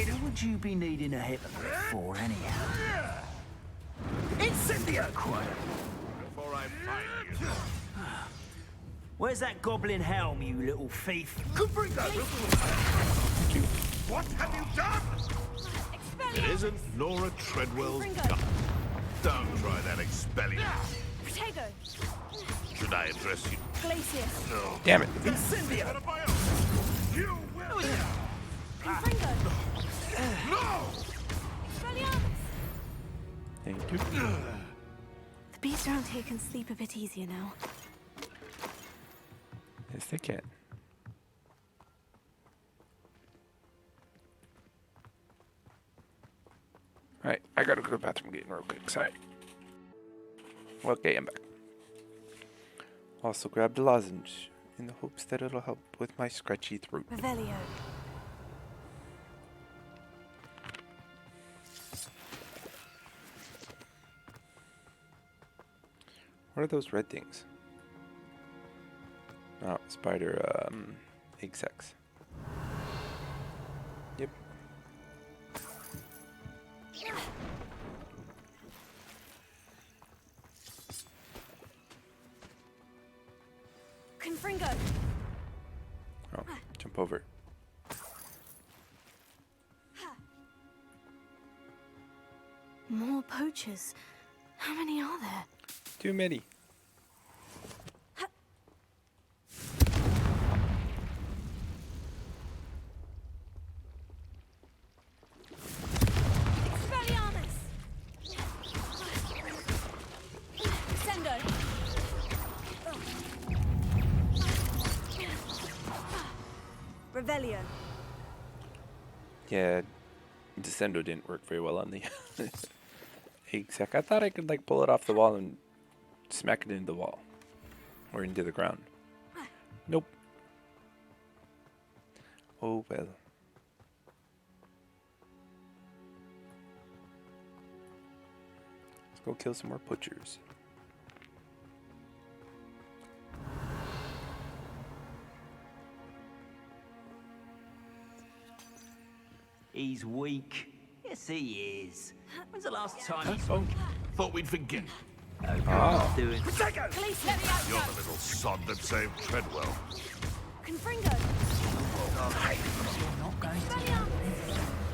Who would you be needing a hypocrite for, anyhow? Incendio! Quiet. Before I find you. Where's that goblin helm, you little thief? What have you done? It isn't Nora Treadwell's gun. Don't try that, Expelliarmus. Protego! Should I address you? Glacius! No. Damn it. Incendio! You will! Confringo! No! Expelliarmus! Thank you. The beasts around here can sleep a bit easier now. Yes, they can. Alright, I gotta go to the bathroom getting real quick. Sorry. Okay, I'm back. Also grabbed the lozenge in the hopes that it'll help with my scratchy throat. Revelio. What are those red things? Oh, spider, egg sacs. Yep. Confringo! Oh, jump over. More poachers. How many are there? Too many. Revelio. Yeah, Descendo didn't work very well on the egg sac. I thought I could like pull it off the wall and smack it into the wall or into the ground. Nope. Oh well. Let's go kill some more poachers. He's weak. Yes, he is. When's the last time he... Oh, thought we'd forget. Oh, doing... You're the little sod that saved Treadwell. Confringo. You're not going to...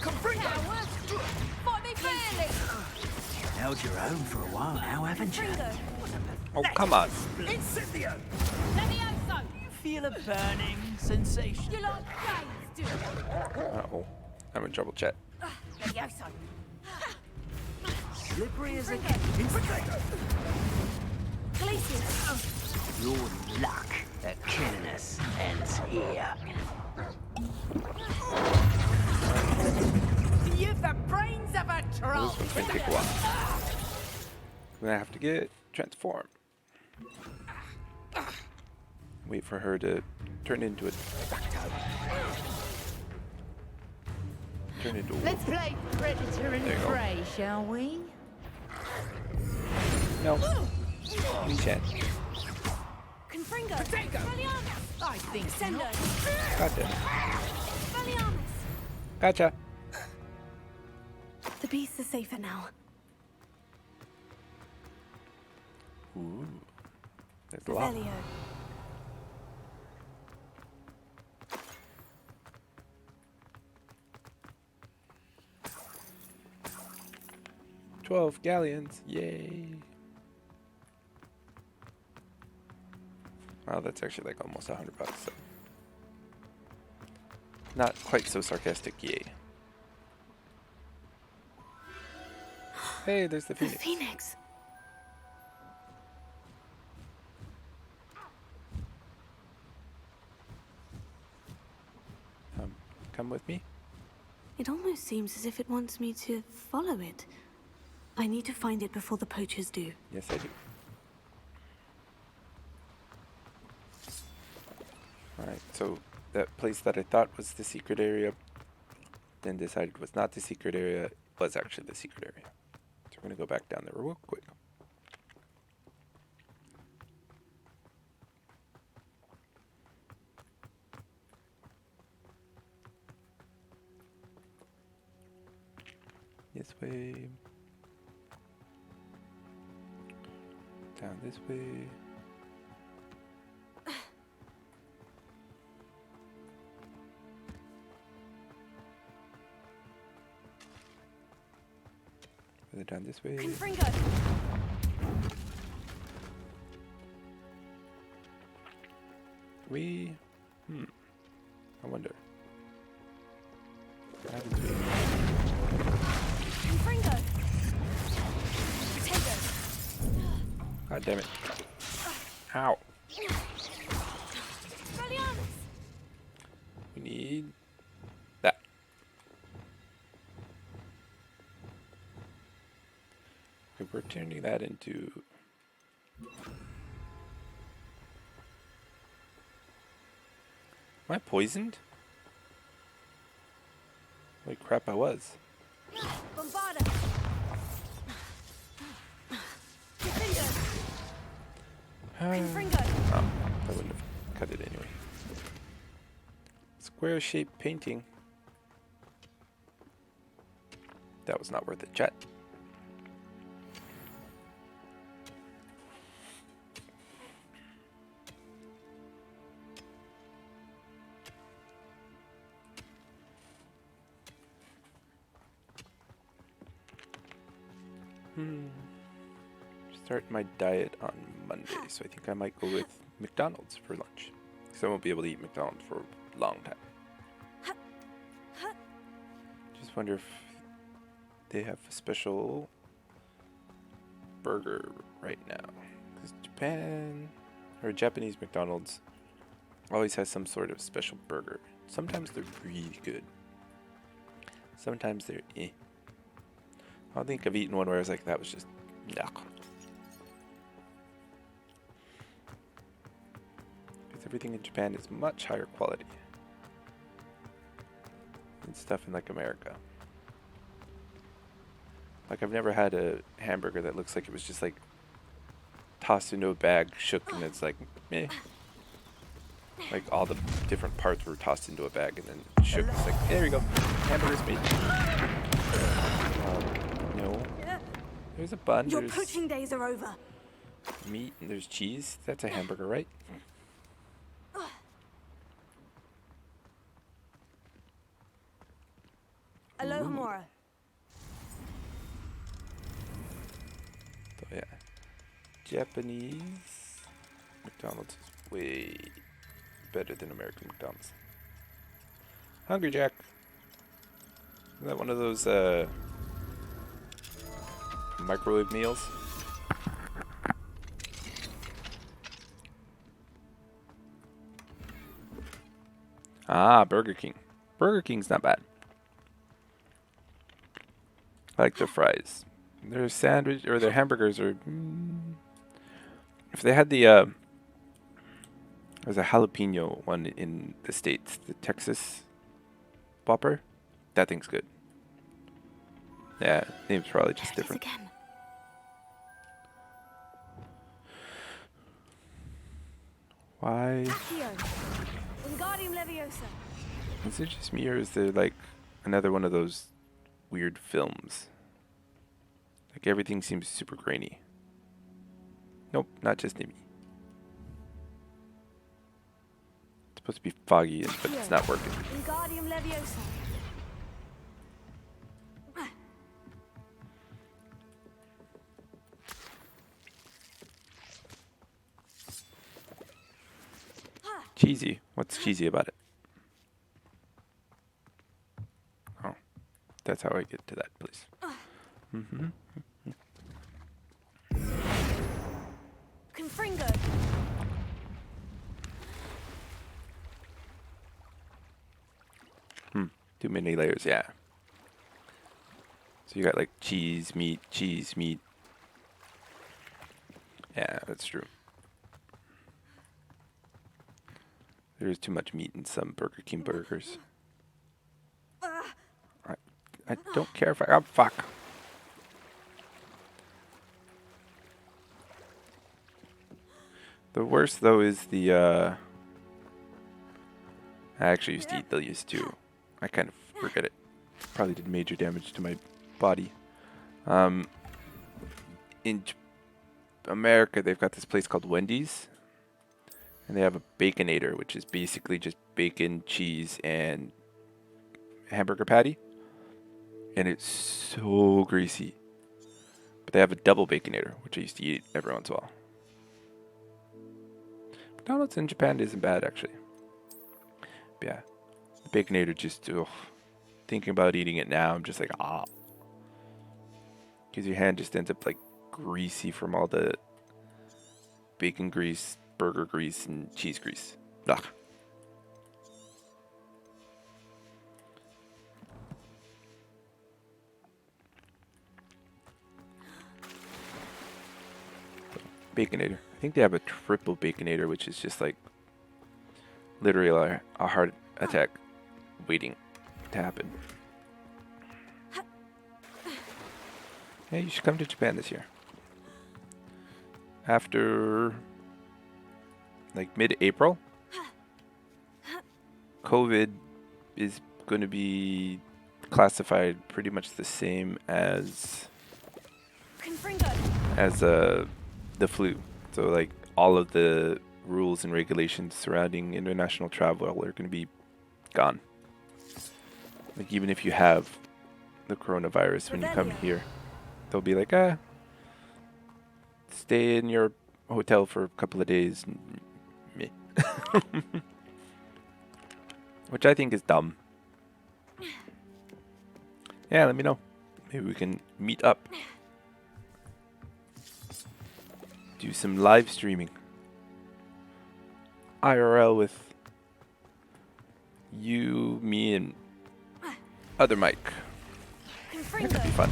Confringo. Fight me fairly. Held your own for a while now, haven't you? Oh, come on. Incendio! Levioso! Feel a burning sensation? You like games, do you? Uh-oh. I'm in trouble, chat. Levioso. Slippery as a potato. Glacius. Your luck at killing us ends here. You've the brains of a troll. This one's gonna take a while. I'm gonna have to get transformed. Wait for her to turn into a. Turn into a. Let's play predator and prey, shall we? No. We can't. Confringo. Potato. Expelliarmus. I think Sendo. Gotcha. Expelliarmus. Gotcha. The beasts are safer now. Ooh. There's a lot. Revelio. $12 galleons. Yay. Wow, that's actually like almost $100. So. Not quite so sarcastic, yay. Hey, there's the Phoenix. The Phoenix. Come with me. It almost seems as if it wants me to follow it. I need to find it before the poachers do. Yes, I do. Alright, so that place that I thought was the secret area, then decided was not the secret area, was actually the secret area. So we're going to go back down there real quick. This way. Down this way. Further down this way. Confringo. I wonder. What happens when Confringo. Potato. God damn it. Ow. Expelliarmus. We need that. Okay, we're turning that into. Am I poisoned? Holy crap, I was. Bombarda. Confringo. Oh, I wouldn't have cut it anyway. Square-shaped painting. That was not worth it, chat. Start my diet on Monday, so I think I might go with McDonald's for lunch. Because I won't be able to eat McDonald's for a long time. Just wonder if they have a special burger right now. Because Japan, or Japanese McDonald's, always has some sort of special burger. Sometimes they're really good. Sometimes they're eh. I don't think I've eaten one where I was like, that was just yuck. Because everything in Japan is much higher quality than stuff in like America. Like I've never had a hamburger that looks like it was just like tossed into a bag, shook, and it's like meh. Like all the different parts were tossed into a bag and then shook. It's like, there we go, hamburger's made. No. There's a bun, Your there's poaching days are over. meat, and there's cheese. That's a hamburger, right? Aloha Mora. So yeah. Japanese McDonald's is way better than American McDonald's. Hungry Jack. Isn't that one of those microwave meals? Ah, Burger King. Burger King's not bad. I like their fries. Their sandwich or their hamburgers are. If they had the there's a jalapeno one in the States, the Texas Whopper. That thing's good. Yeah, name's probably just different. Why? Is it just me or is there like another one of those weird films? Like everything seems super grainy. Nope, not just me. It's supposed to be foggy, but it's not working. Cheesy. What's cheesy about it? Oh, that's how I get to that place. Confringo. Too many layers, yeah. So you got like cheese, meat. Yeah, that's true. There's too much meat in some Burger King burgers. I don't care if I... Oh, fuck. The worst, though, is the... I actually used to eat these too. I kind of forget it. Probably did major damage to my body. In America, they've got this place called Wendy's. And they have a Baconator, which is basically just bacon, cheese, and hamburger patty. And it's so greasy. But they have a double Baconator, which I used to eat every once in a while. McDonald's in Japan isn't bad, actually. But yeah, the Baconator just, ugh. Thinking about eating it now, I'm just like, ah. Because your hand just ends up like greasy from all the bacon grease, burger grease, and cheese grease. Ugh. Baconator. I think they have a triple Baconator, which is just like literally a heart attack waiting to happen. Yeah, you should come to Japan this year. After like mid-April, COVID is going to be classified pretty much the same as the flu. So like all of the rules and regulations surrounding international travel are going to be gone. Like even if you have the coronavirus when you come here, they'll be like, stay in your hotel for a couple of days. Meh. Which I think is dumb. Yeah, let me know. Maybe we can meet up. Do some live streaming. IRL with you, me, and other Mike. That could be fun.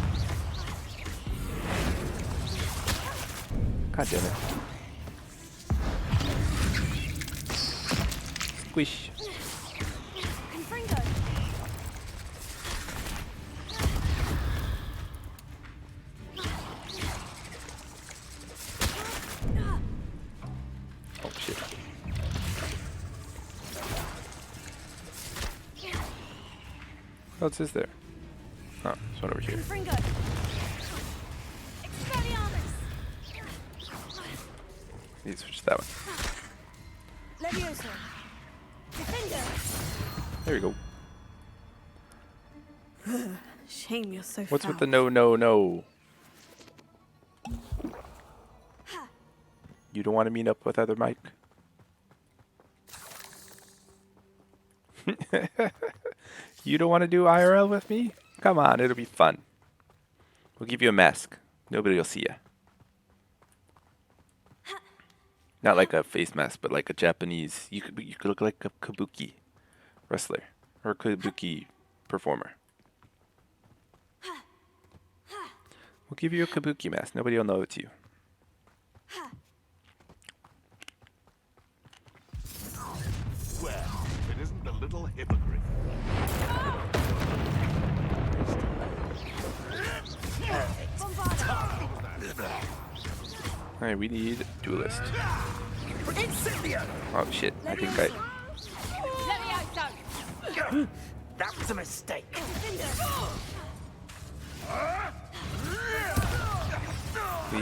God damn it. Squish. Oh shit. What else is there? Oh, there's one over here. Need to switch to that one. There you go. Shame you're so What's foul. with the no? You don't want to meet up with other Mike? You don't want to do IRL with me? Come on, it'll be fun. We'll give you a mask. Nobody will see you. Not like a face mask, but like a Japanese. You could look like a kabuki wrestler or a kabuki performer. We'll give you a kabuki mask. Nobody will know it's you. Well, if it isn't the little hypocrite. Alright, we need duelist. Incendio! Oh shit, I think I... That was a mistake. We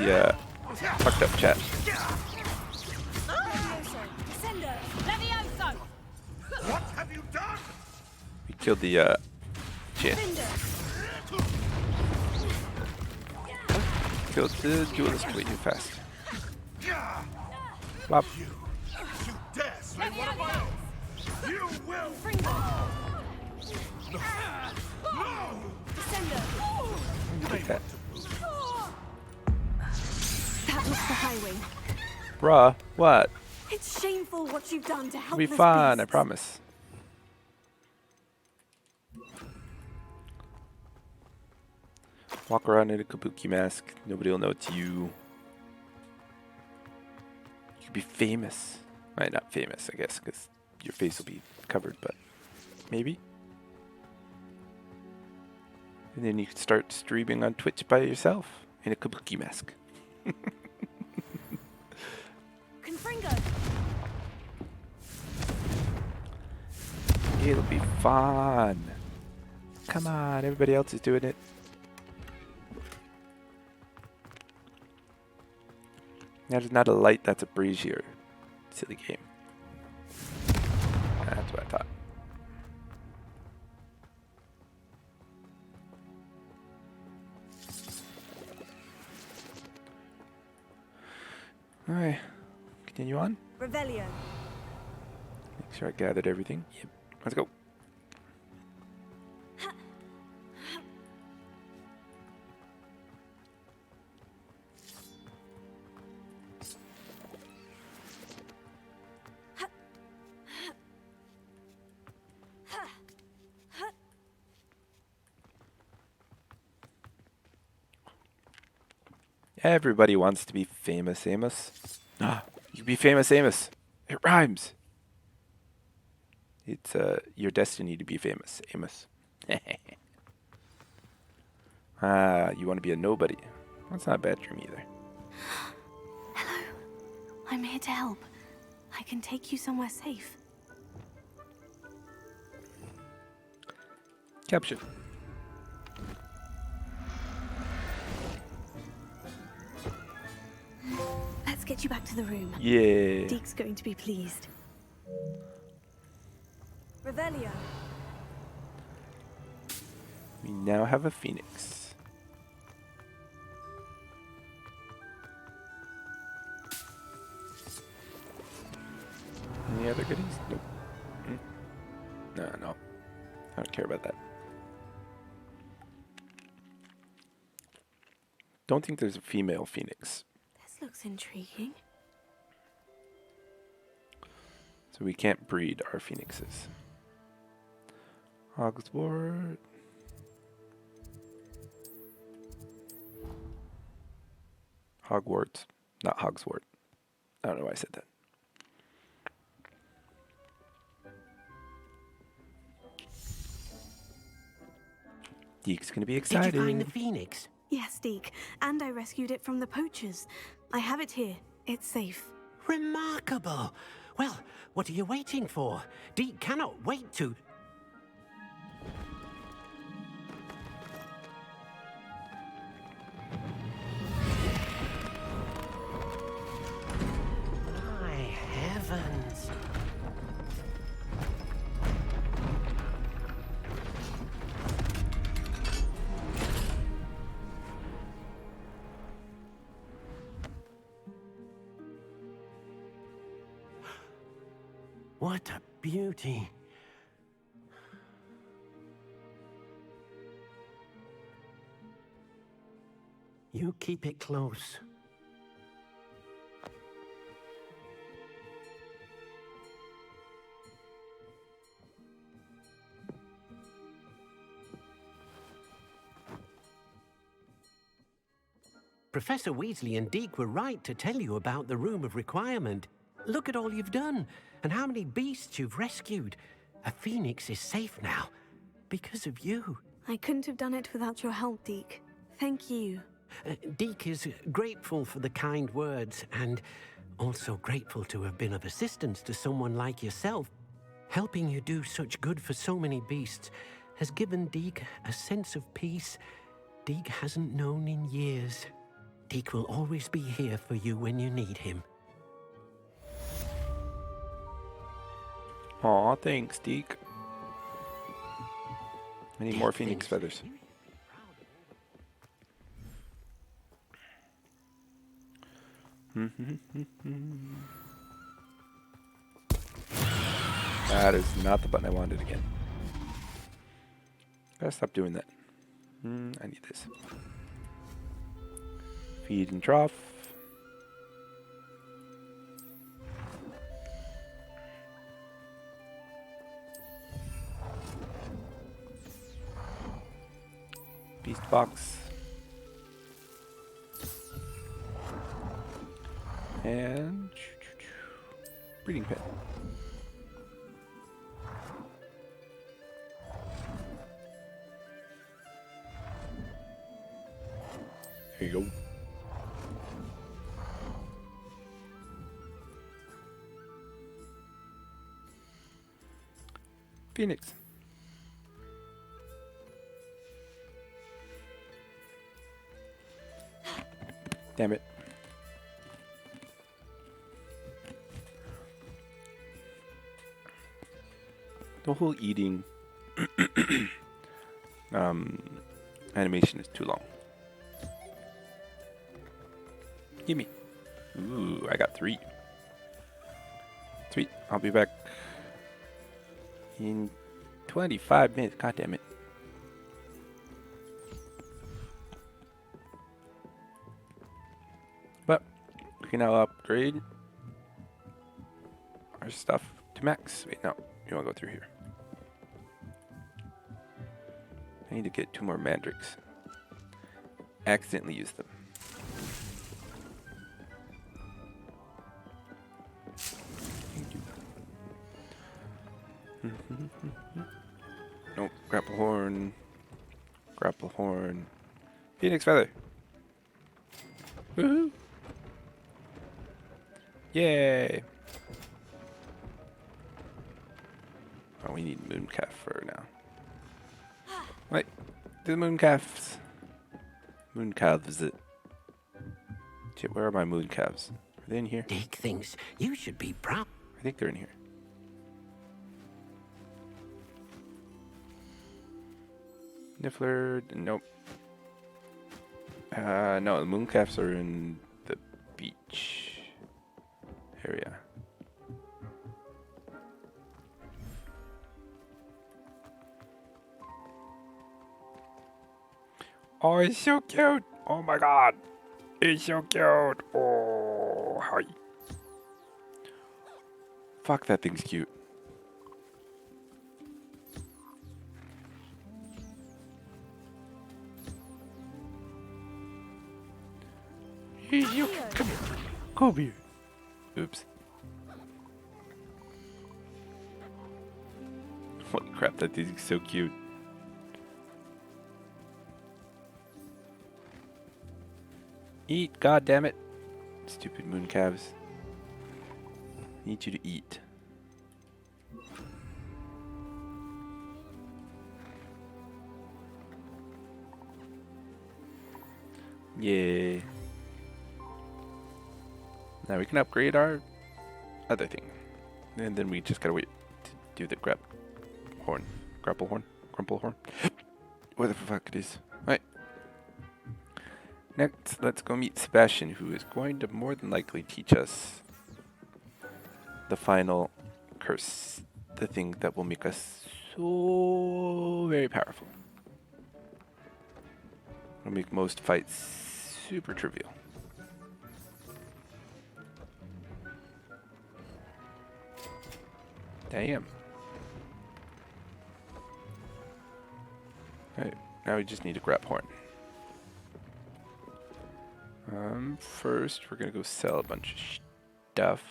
fucked up chat. What have you done? We killed the Jin. Killed the duelist way too fast. Wop. You dare slay one of my own! You will! Take that. That was the highway. Bruh, what? It's shameful what you've done to help We'll be fine, I promise. Walk around in a kabuki mask. Nobody will know it's you. You could be famous. Right, not famous, I guess, because your face will be covered, but maybe. And then you could start streaming on Twitch by yourself in a kabuki mask. Confringo. It'll be fun. Come on, everybody else is doing it. That is not a light, that's a brazier. Silly game. That's what I thought. Alright, continue on. Revelio. Make sure I gathered everything. Yep, let's go. Everybody wants to be famous, Amos. Ah, you can be famous, Amos. It rhymes. It's your destiny to be famous, Amos. Ah, you want to be a nobody. That's not a bad dream either. Hello. I'm here to help. I can take you somewhere safe. Capture. Let's get you back to the room. Yeah. Deke's going to be pleased. Revelio. We now have a phoenix. Any other goodies? Nope. No. I don't care about that. Don't think there's a female phoenix. This looks intriguing. So we can't breed our phoenixes. Hogwarts. Hogwarts, not Hogswort. I don't know why I said that. Deke's gonna be excited. Did you find the phoenix? Yes, Deke. And I rescued it from the poachers. I have it here. It's safe. Remarkable. Well, what are you waiting for? Deke cannot wait to... My heavens. What a beauty. You keep it close. Professor Weasley and Deke were right to tell you about the Room of Requirement. Look at all you've done, and how many beasts you've rescued. A phoenix is safe now, because of you. I couldn't have done it without your help, Deke. Thank you. Deke is grateful for the kind words, and also grateful to have been of assistance to someone like yourself. Helping you do such good for so many beasts has given Deke a sense of peace Deke hasn't known in years. Deke will always be here for you when you need him. Aw, thanks, Deke. I need more phoenix feathers. That is not the button I wanted again. Gotta stop doing that. I need this. Feed and trough. Beast box. And breeding pen. There you go. Phoenix. Damn it. The whole eating animation is too long. Gimme. Ooh, I got 3. Sweet. I'll be back in 25 minutes. God damn it. But we can now upgrade our stuff to max. Wait, no. You want to go through here. I need to get 2 more mandrakes. Accidentally use them. Nope. Grapple horn. Grapple horn. Phoenix feather. Woohoo! Yay! Oh, we need mooncalf fur now. Wait, the mooncalves. Mooncalves. Shit, where are my mooncalves? Are they in here? Deke thinks you should be proud. I think they're in here. Niffler, nope. No, the mooncalves are in the beach area. Oh, it's so cute! Oh my god! It's so cute! Oh, hi. Fuck, that thing's cute. Hey, you, come here. Come here. Oops. Holy crap, that thing's so cute. Eat, god damn it. Stupid mooncalves. Need you to eat. Yay. Now we can upgrade our other thing. And then we just gotta wait to do the grapple horn. Whatever the fuck it is. Right. Next, let's go meet Sebastian, who is going to more than likely teach us the final curse. The thing that will make us so very powerful. It'll make most fights super trivial. Damn. Alright, now we just need a grab horn. First we're gonna go sell a bunch of stuff.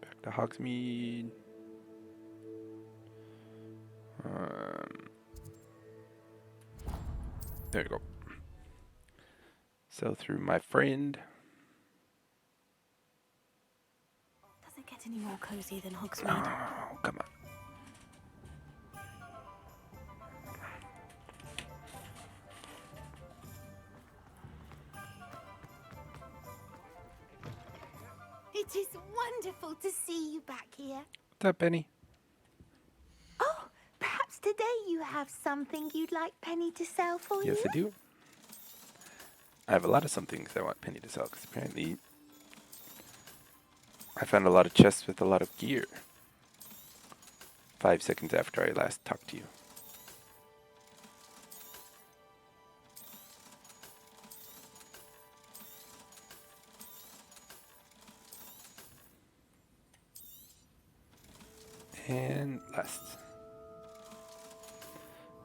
Back to Hogsmeade. There you go. Sell through my friend. Does it get any more cozy than Hogsmeade? Oh, come on. It is wonderful to see you back here. What's up, Penny? Oh, perhaps today you have something you'd like Penny to sell for you? Yes, I do. I have a lot of some things I want Penny to sell, because apparently I found a lot of chests with a lot of gear 5 seconds after I last talked to you. And last.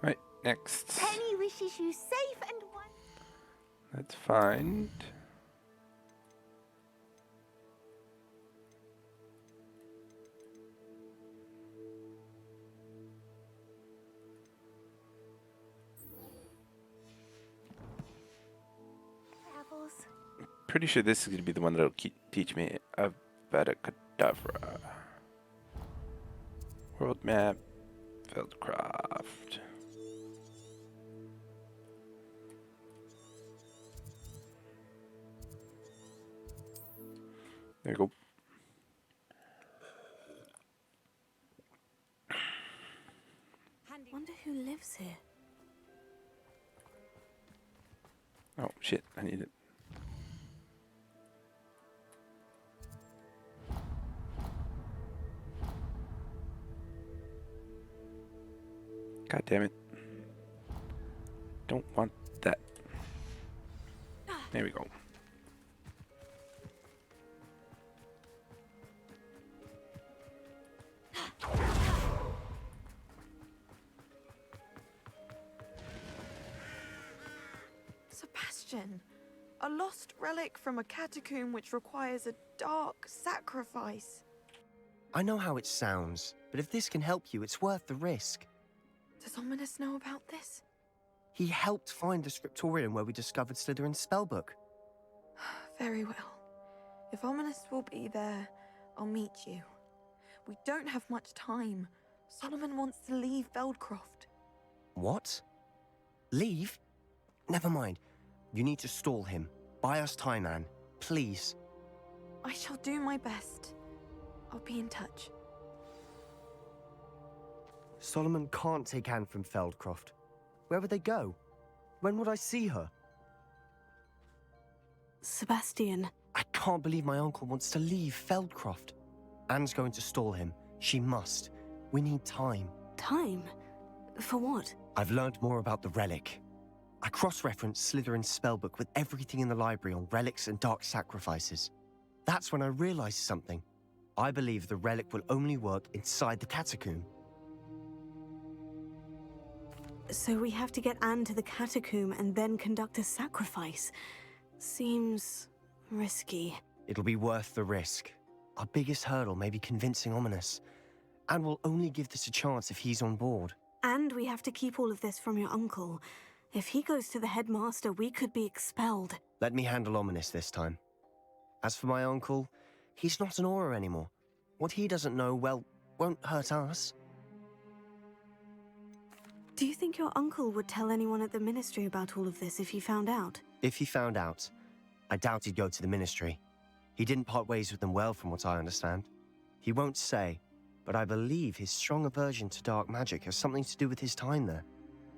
Right, next. Penny wishes you safe and one. Let's find. Travels. Pretty sure this is going to be the one that'll teach me Avada Kedavra. World map, Feldcraft. There you go. Wonder who lives here. Oh shit, I need it. God damn it. Don't want that. There we go. Sebastian, a lost relic from a catacomb which requires a dark sacrifice. I know how it sounds, but if this can help you, it's worth the risk. Does Ominous know about this? He helped find the scriptorium where we discovered Slytherin's spellbook. Very well. If Ominous will be there, I'll meet you. We don't have much time. Solomon wants to leave Feldcroft. What? Leave? Never mind. You need to stall him. Buy us time, Anne. Please. I shall do my best. I'll be in touch. Solomon can't take Anne from Feldcroft. Where would they go? When would I see her? Sebastian. I can't believe my uncle wants to leave Feldcroft. Anne's going to stall him. She must. We need time. Time? For what? I've learned more about the relic. I cross-referenced Slytherin's spellbook with everything in the library on relics and dark sacrifices. That's when I realized something. I believe the relic will only work inside the catacomb. So we have to get Anne to the catacomb and then conduct a sacrifice. Seems risky. It'll be worth the risk. Our biggest hurdle may be convincing Ominous. And we'll only give this a chance if he's on board. And we have to keep all of this from your uncle. If he goes to the headmaster, we could be expelled. Let me handle Ominous this time. As for my uncle, he's not an Auror anymore. What he doesn't know, well, won't hurt us. Do you think your uncle would tell anyone at the ministry about all of this if he found out? If he found out, I doubt he'd go to the ministry. He didn't part ways with them well, from what I understand. He won't say, but I believe his strong aversion to dark magic has something to do with his time there.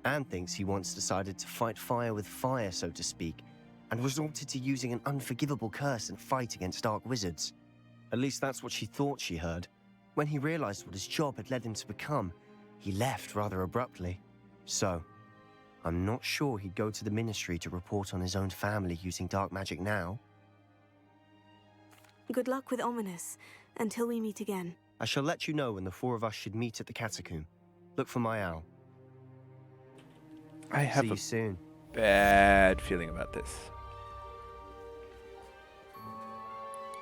Anne thinks he once decided to fight fire with fire, so to speak, and resorted to using an unforgivable curse and fight against dark wizards. At least that's what she thought she heard. When he realized what his job had led him to become, he left rather abruptly. So, I'm not sure he'd go to the Ministry to report on his own family using dark magic now. Good luck with Ominous, until we meet again. I shall let you know when the four of us should meet at the catacomb. Look for my owl. I have See you a soon. bad feeling about this.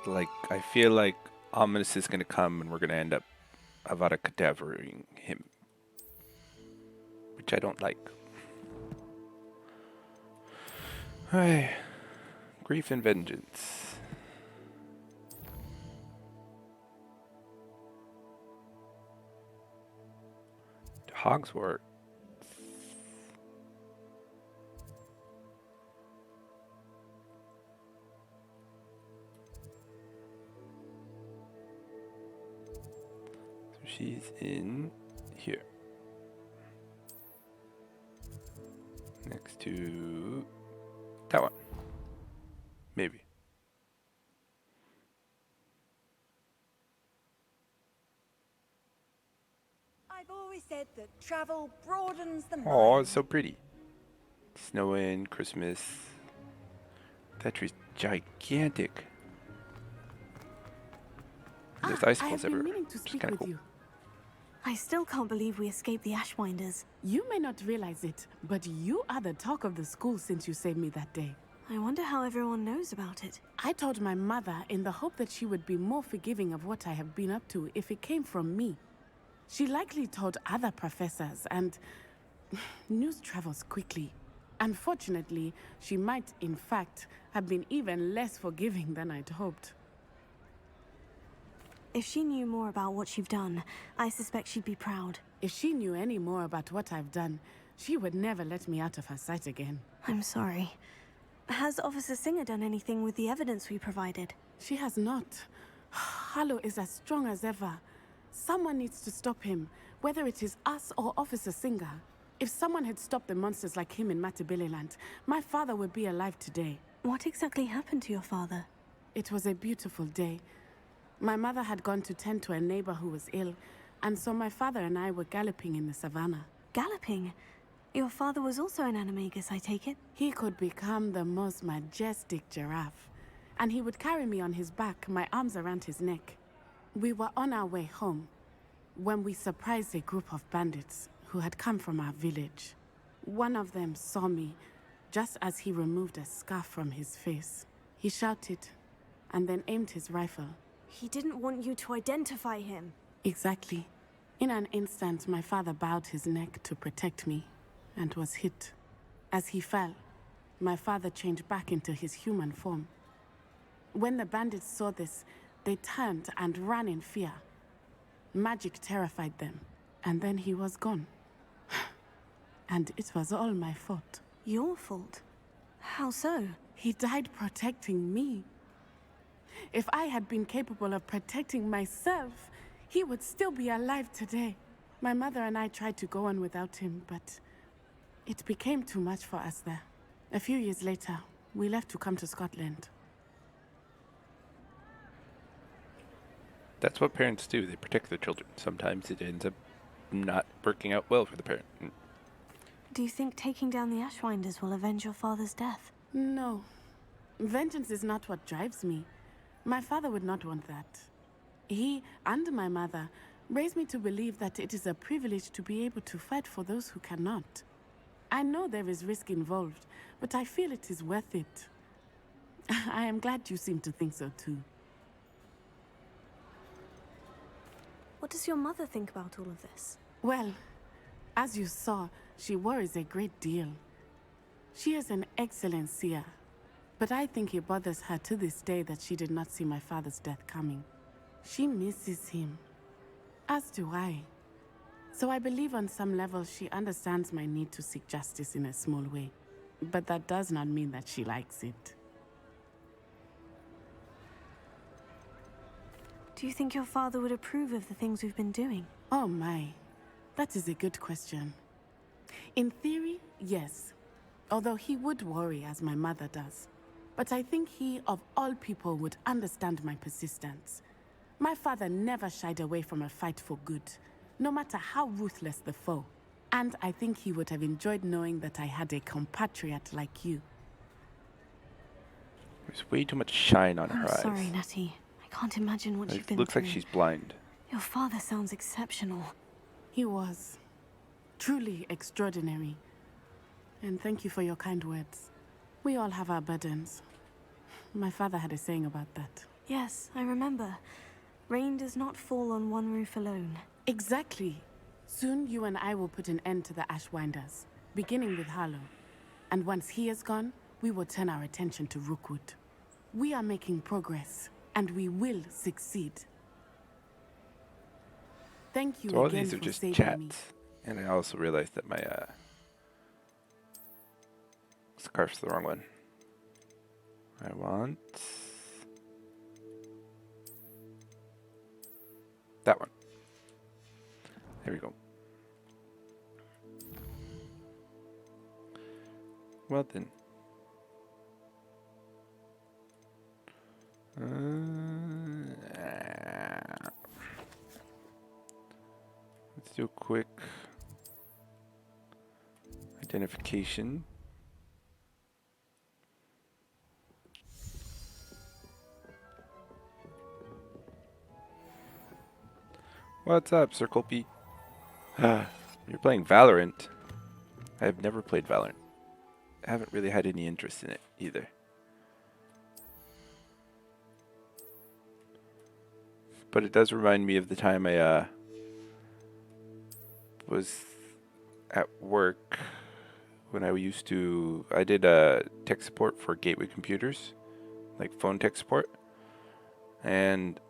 Like, I feel like Ominous is going to come and we're going to end up Avada Kedavraing him. Which I don't like. Alright. Grief and Vengeance. Hogwarts. So she's in here. Next to that one. Maybe. I've always said that travel broadens the mind. Oh, it's so pretty. Snowing, Christmas. That tree's gigantic. There's icicles everywhere. Meaning to speak with you. I still can't believe we escaped the Ashwinders. You may not realize it, but you are the talk of the school since you saved me that day. I wonder how everyone knows about it. I told my mother in the hope that she would be more forgiving of what I have been up to if it came from me. She likely told other professors, and news travels quickly. Unfortunately, she might, in fact, have been even less forgiving than I'd hoped. If she knew more about what you've done, I suspect she'd be proud. If she knew any more about what I've done, she would never let me out of her sight again. I'm sorry. Has Officer Singer done anything with the evidence we provided? She has not. Hallow is as strong as ever. Someone needs to stop him, whether it is us or Officer Singer. If someone had stopped the monsters like him in Matabeleland, my father would be alive today. What exactly happened to your father? It was a beautiful day. My mother had gone to tend to a neighbor who was ill, and so my father and I were galloping in the savannah. Galloping? Your father was also an animagus, I take it? He could become the most majestic giraffe, and he would carry me on his back, my arms around his neck. We were on our way home when we surprised a group of bandits who had come from our village. One of them saw me just as he removed a scarf from his face. He shouted and then aimed his rifle. He didn't want you to identify him. Exactly. In an instant, my father bowed his neck to protect me and was hit. As he fell, my father changed back into his human form. When the bandits saw this, they turned and ran in fear. Magic terrified them, and then he was gone. And it was all my fault. Your fault? How so? He died protecting me. If I had been capable of protecting myself, he would still be alive today. My mother and I tried to go on without him, but it became too much for us there. A few years later, we left to come to Scotland. That's what parents do. They protect their children. Sometimes it ends up not working out well for the parent. Do you think taking down the Ashwinders will avenge your father's death? No. Vengeance is not what drives me. My father would not want that. He and my mother raised me to believe that it is a privilege to be able to fight for those who cannot. I know there is risk involved, but I feel it is worth it. I am glad you seem to think so too. What does your mother think about all of this? Well, as you saw, she worries a great deal. She is an excellent seer, but I think it bothers her to this day that she did not see my father's death coming. She misses him, as do I. So I believe on some level she understands my need to seek justice in a small way. But that does not mean that she likes it. Do you think your father would approve of the things we've been doing? Oh my, that is a good question. In theory, yes. Although he would worry as my mother does. But I think he, of all people, would understand my persistence. My father never shied away from a fight for good, no matter how ruthless the foe. And I think he would have enjoyed knowing that I had a compatriot like you. There's way too much shine on I'm her eyes. sorry, Natty. I can't imagine what you've been looks through. like she's blind. Your father sounds exceptional. He was. Truly extraordinary. And thank you for your kind words. We all have our burdens. My father had a saying about that. Yes, I remember. Rain does not fall on one roof alone. Exactly. Soon you and I will put an end to the Ashwinders, beginning with Harlow. And once he is gone, we will turn our attention to Rookwood. We are making progress, and we will succeed. Thank you So all again these are for just saving chats. me. And I also realized that my scarf's the wrong one. I want that one. There we go. Well then. Let's do a quick identification. What's up, Sir Colpy? You're playing Valorant. I have never played Valorant. I haven't really had any interest in it either. But it does remind me of the time I was at work when I did tech support for Gateway Computers, like phone tech support. And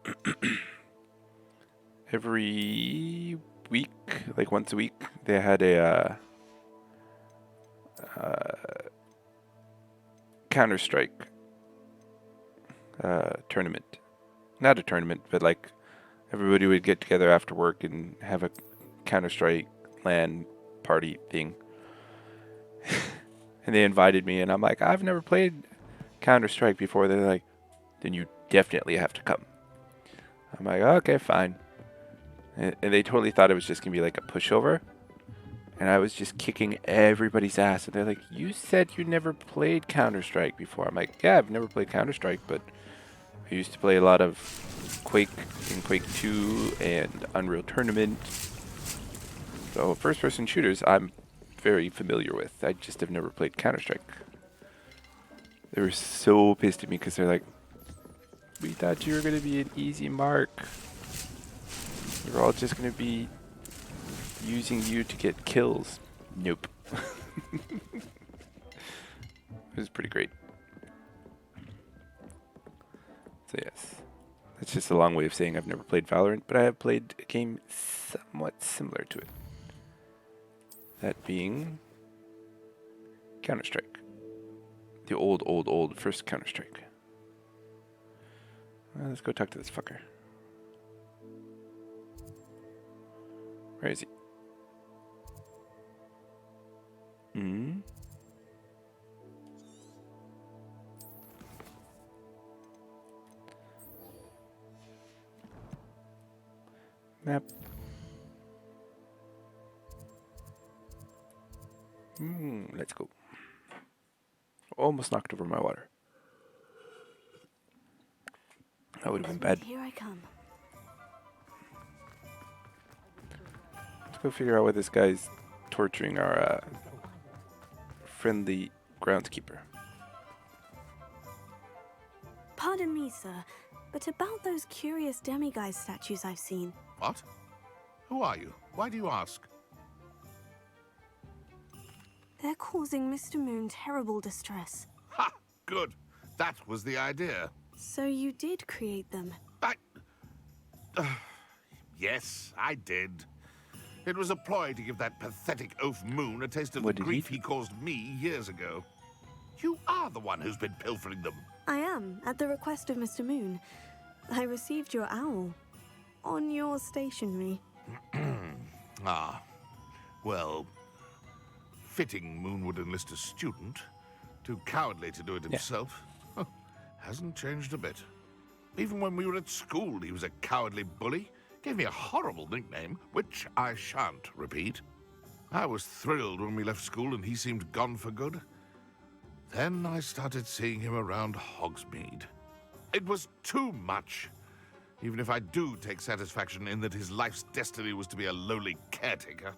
every week, like once a week, they had a Counter-Strike tournament. Not a tournament, but like everybody would get together after work and have a Counter-Strike LAN party thing. And they invited me, and I'm like, I've never played Counter-Strike before. They're like, then you definitely have to come. I'm like, okay, fine. And they totally thought it was just going to be like a pushover. And I was just kicking everybody's ass. And they're like, you said you never played Counter-Strike before. I'm like, yeah, I've never played Counter-Strike, but I used to play a lot of Quake and Quake 2 and Unreal Tournament. So first-person shooters, I'm very familiar with. I just have never played Counter-Strike. They were so pissed at me because they're like, we thought you were going to be an easy mark. We're all just going to be using you to get kills. Nope. It was pretty great. So yes, that's just a long way of saying I've never played Valorant, but I have played a game somewhat similar to it. That being Counter-Strike. The old first Counter-Strike. Let's go talk to this fucker. Where is he? Map. Let's go. Almost knocked over my water. That would have been bad. Here I come. Let's go figure out why this guy's torturing our friendly groundskeeper. Pardon me, sir, but about those curious demiguise statues I've seen. What? Who are you? Why do you ask? They're causing Mr. Moon terrible distress. Ha! Good. That was the idea. So you did create them? Yes, I did. It was a ploy to give that pathetic oaf Moon a taste of the grief he caused me years ago. You are the one who's been pilfering them. I am, at the request of Mr. Moon. I received your owl. On your stationery. Ah. Well, fitting Moon would enlist a student. Too cowardly to do it himself. Huh. Hasn't changed a bit. Even when we were at school, he was a cowardly bully. Gave me a horrible nickname, which I shan't repeat. I was thrilled when we left school and he seemed gone for good. Then I started seeing him around Hogsmeade. It was too much. Even if I do take satisfaction in that his life's destiny was to be a lowly caretaker.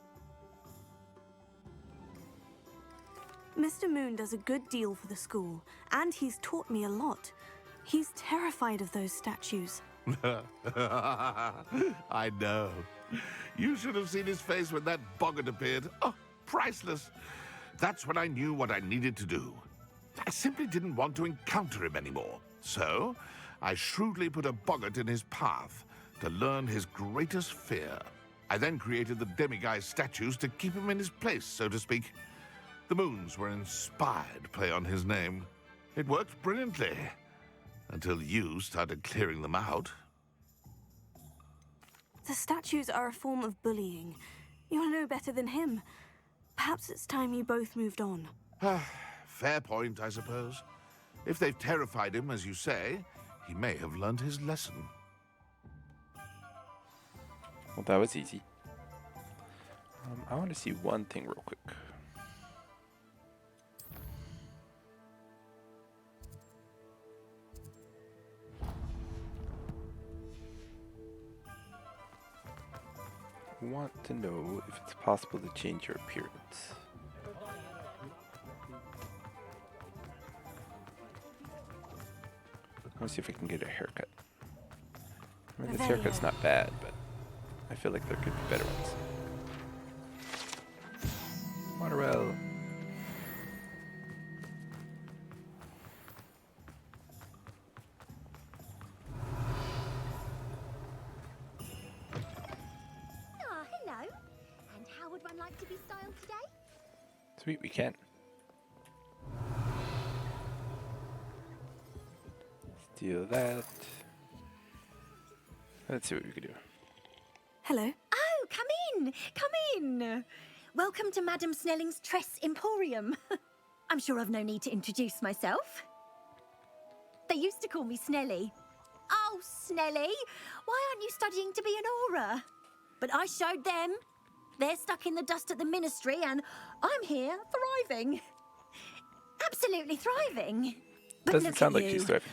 Mr. Moon does a good deal for the school, and he's taught me a lot. He's terrified of those statues. I know. You should have seen his face when that boggart appeared. Oh, priceless. That's when I knew what I needed to do. I simply didn't want to encounter him anymore. So, I shrewdly put a boggart in his path to learn his greatest fear. I then created the demiguise statues to keep him in his place, so to speak. The moons were inspired play on his name. It worked brilliantly. Until you started clearing them out. The statues are a form of bullying. You'll know better than him. Perhaps it's time you both moved on. Fair point, I suppose. If they've terrified him, as you say, he may have learned his lesson. Well, that was easy. I want to see one thing real quick. I want to know if it's possible to change your appearance. I want to see if I can get a haircut. I mean, this haircut's not bad, but I feel like there could be better ones. Waterwell. Hello. And how would one like to be styled today? Sweet, we can. Steal that. Let's see what we can do. Hello. Oh, come in. Come in. Welcome to Madame Snelling's Tress Emporium. I'm sure I've no need to introduce myself. They used to call me Snelly. Oh, Snelly, why aren't you studying to be an aura? But I showed them. They're stuck in the dust at the ministry, and I'm here thriving. Absolutely thriving. But Doesn't look sound at like you. she's thriving.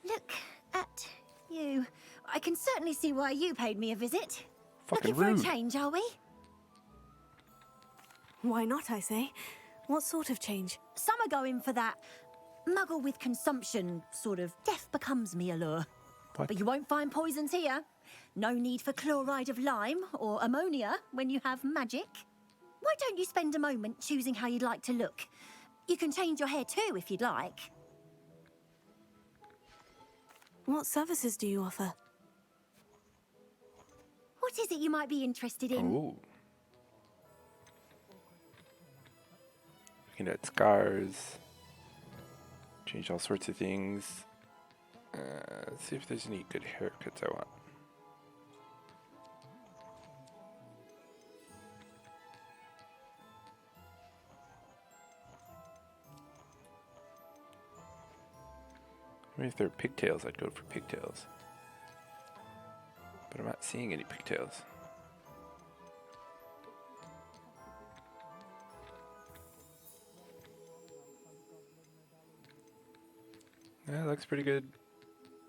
Look at you. I can certainly see why you paid me a visit. Fucking Looking for rude. a change, are we? Why not, I say? What sort of change? Some are going for that muggle with consumption, sort of death becomes me allure. What? But you won't find poisons here. No need for chloride of lime or ammonia when you have magic. Why don't you spend a moment choosing how you'd like to look? You can change your hair too if you'd like. What services do you offer? What is it you might be interested in? Oh. Looking at scars. Change all sorts of things. Let's see if there's any good haircuts I want. Maybe if there are pigtails, I'd go for pigtails. But I'm not seeing any pigtails. Yeah, looks pretty good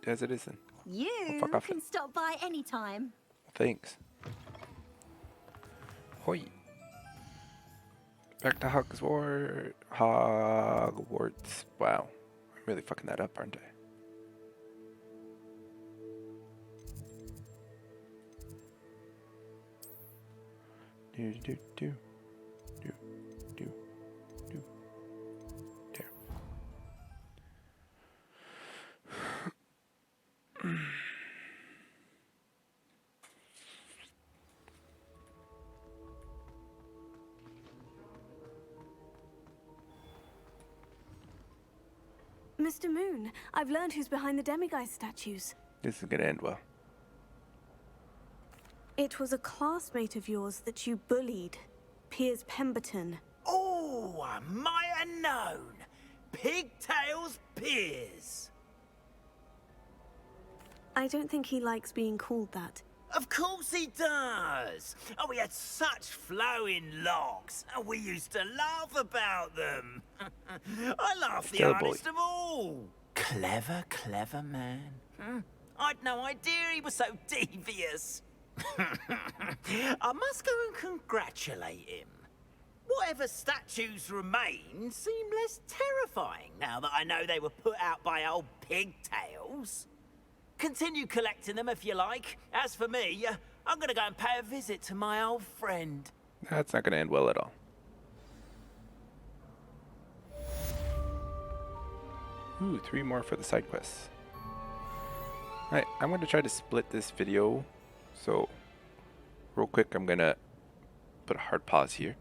as it is then. You fuck off can then. stop by any time. Thanks. Hoi. Back to Hogwarts. Wow. I'm really fucking that up, aren't I? Do do do do do do. There. Mr. Moon, I've learned who's behind the demiguise statues. This is gonna end well. It was a classmate of yours that you bullied, Piers Pemberton. Oh, I might have known. Pigtails Piers. I don't think he likes being called that. Of course he does. Oh, we had such flowing locks, and we used to laugh about them. I laughed the Still a hardest of all. Clever, clever man. I'd no idea he was so devious. I must go and congratulate him. Whatever statues remain seem less terrifying now that I know they were put out by old pigtails. Continue collecting them if you like. As for me, I'm gonna go and pay a visit to my old friend. That's not going to end well at all. Ooh, 3 more for the side quests. Alright, I'm going to try to split this video. So, real quick, I'm going to put a hard pause here.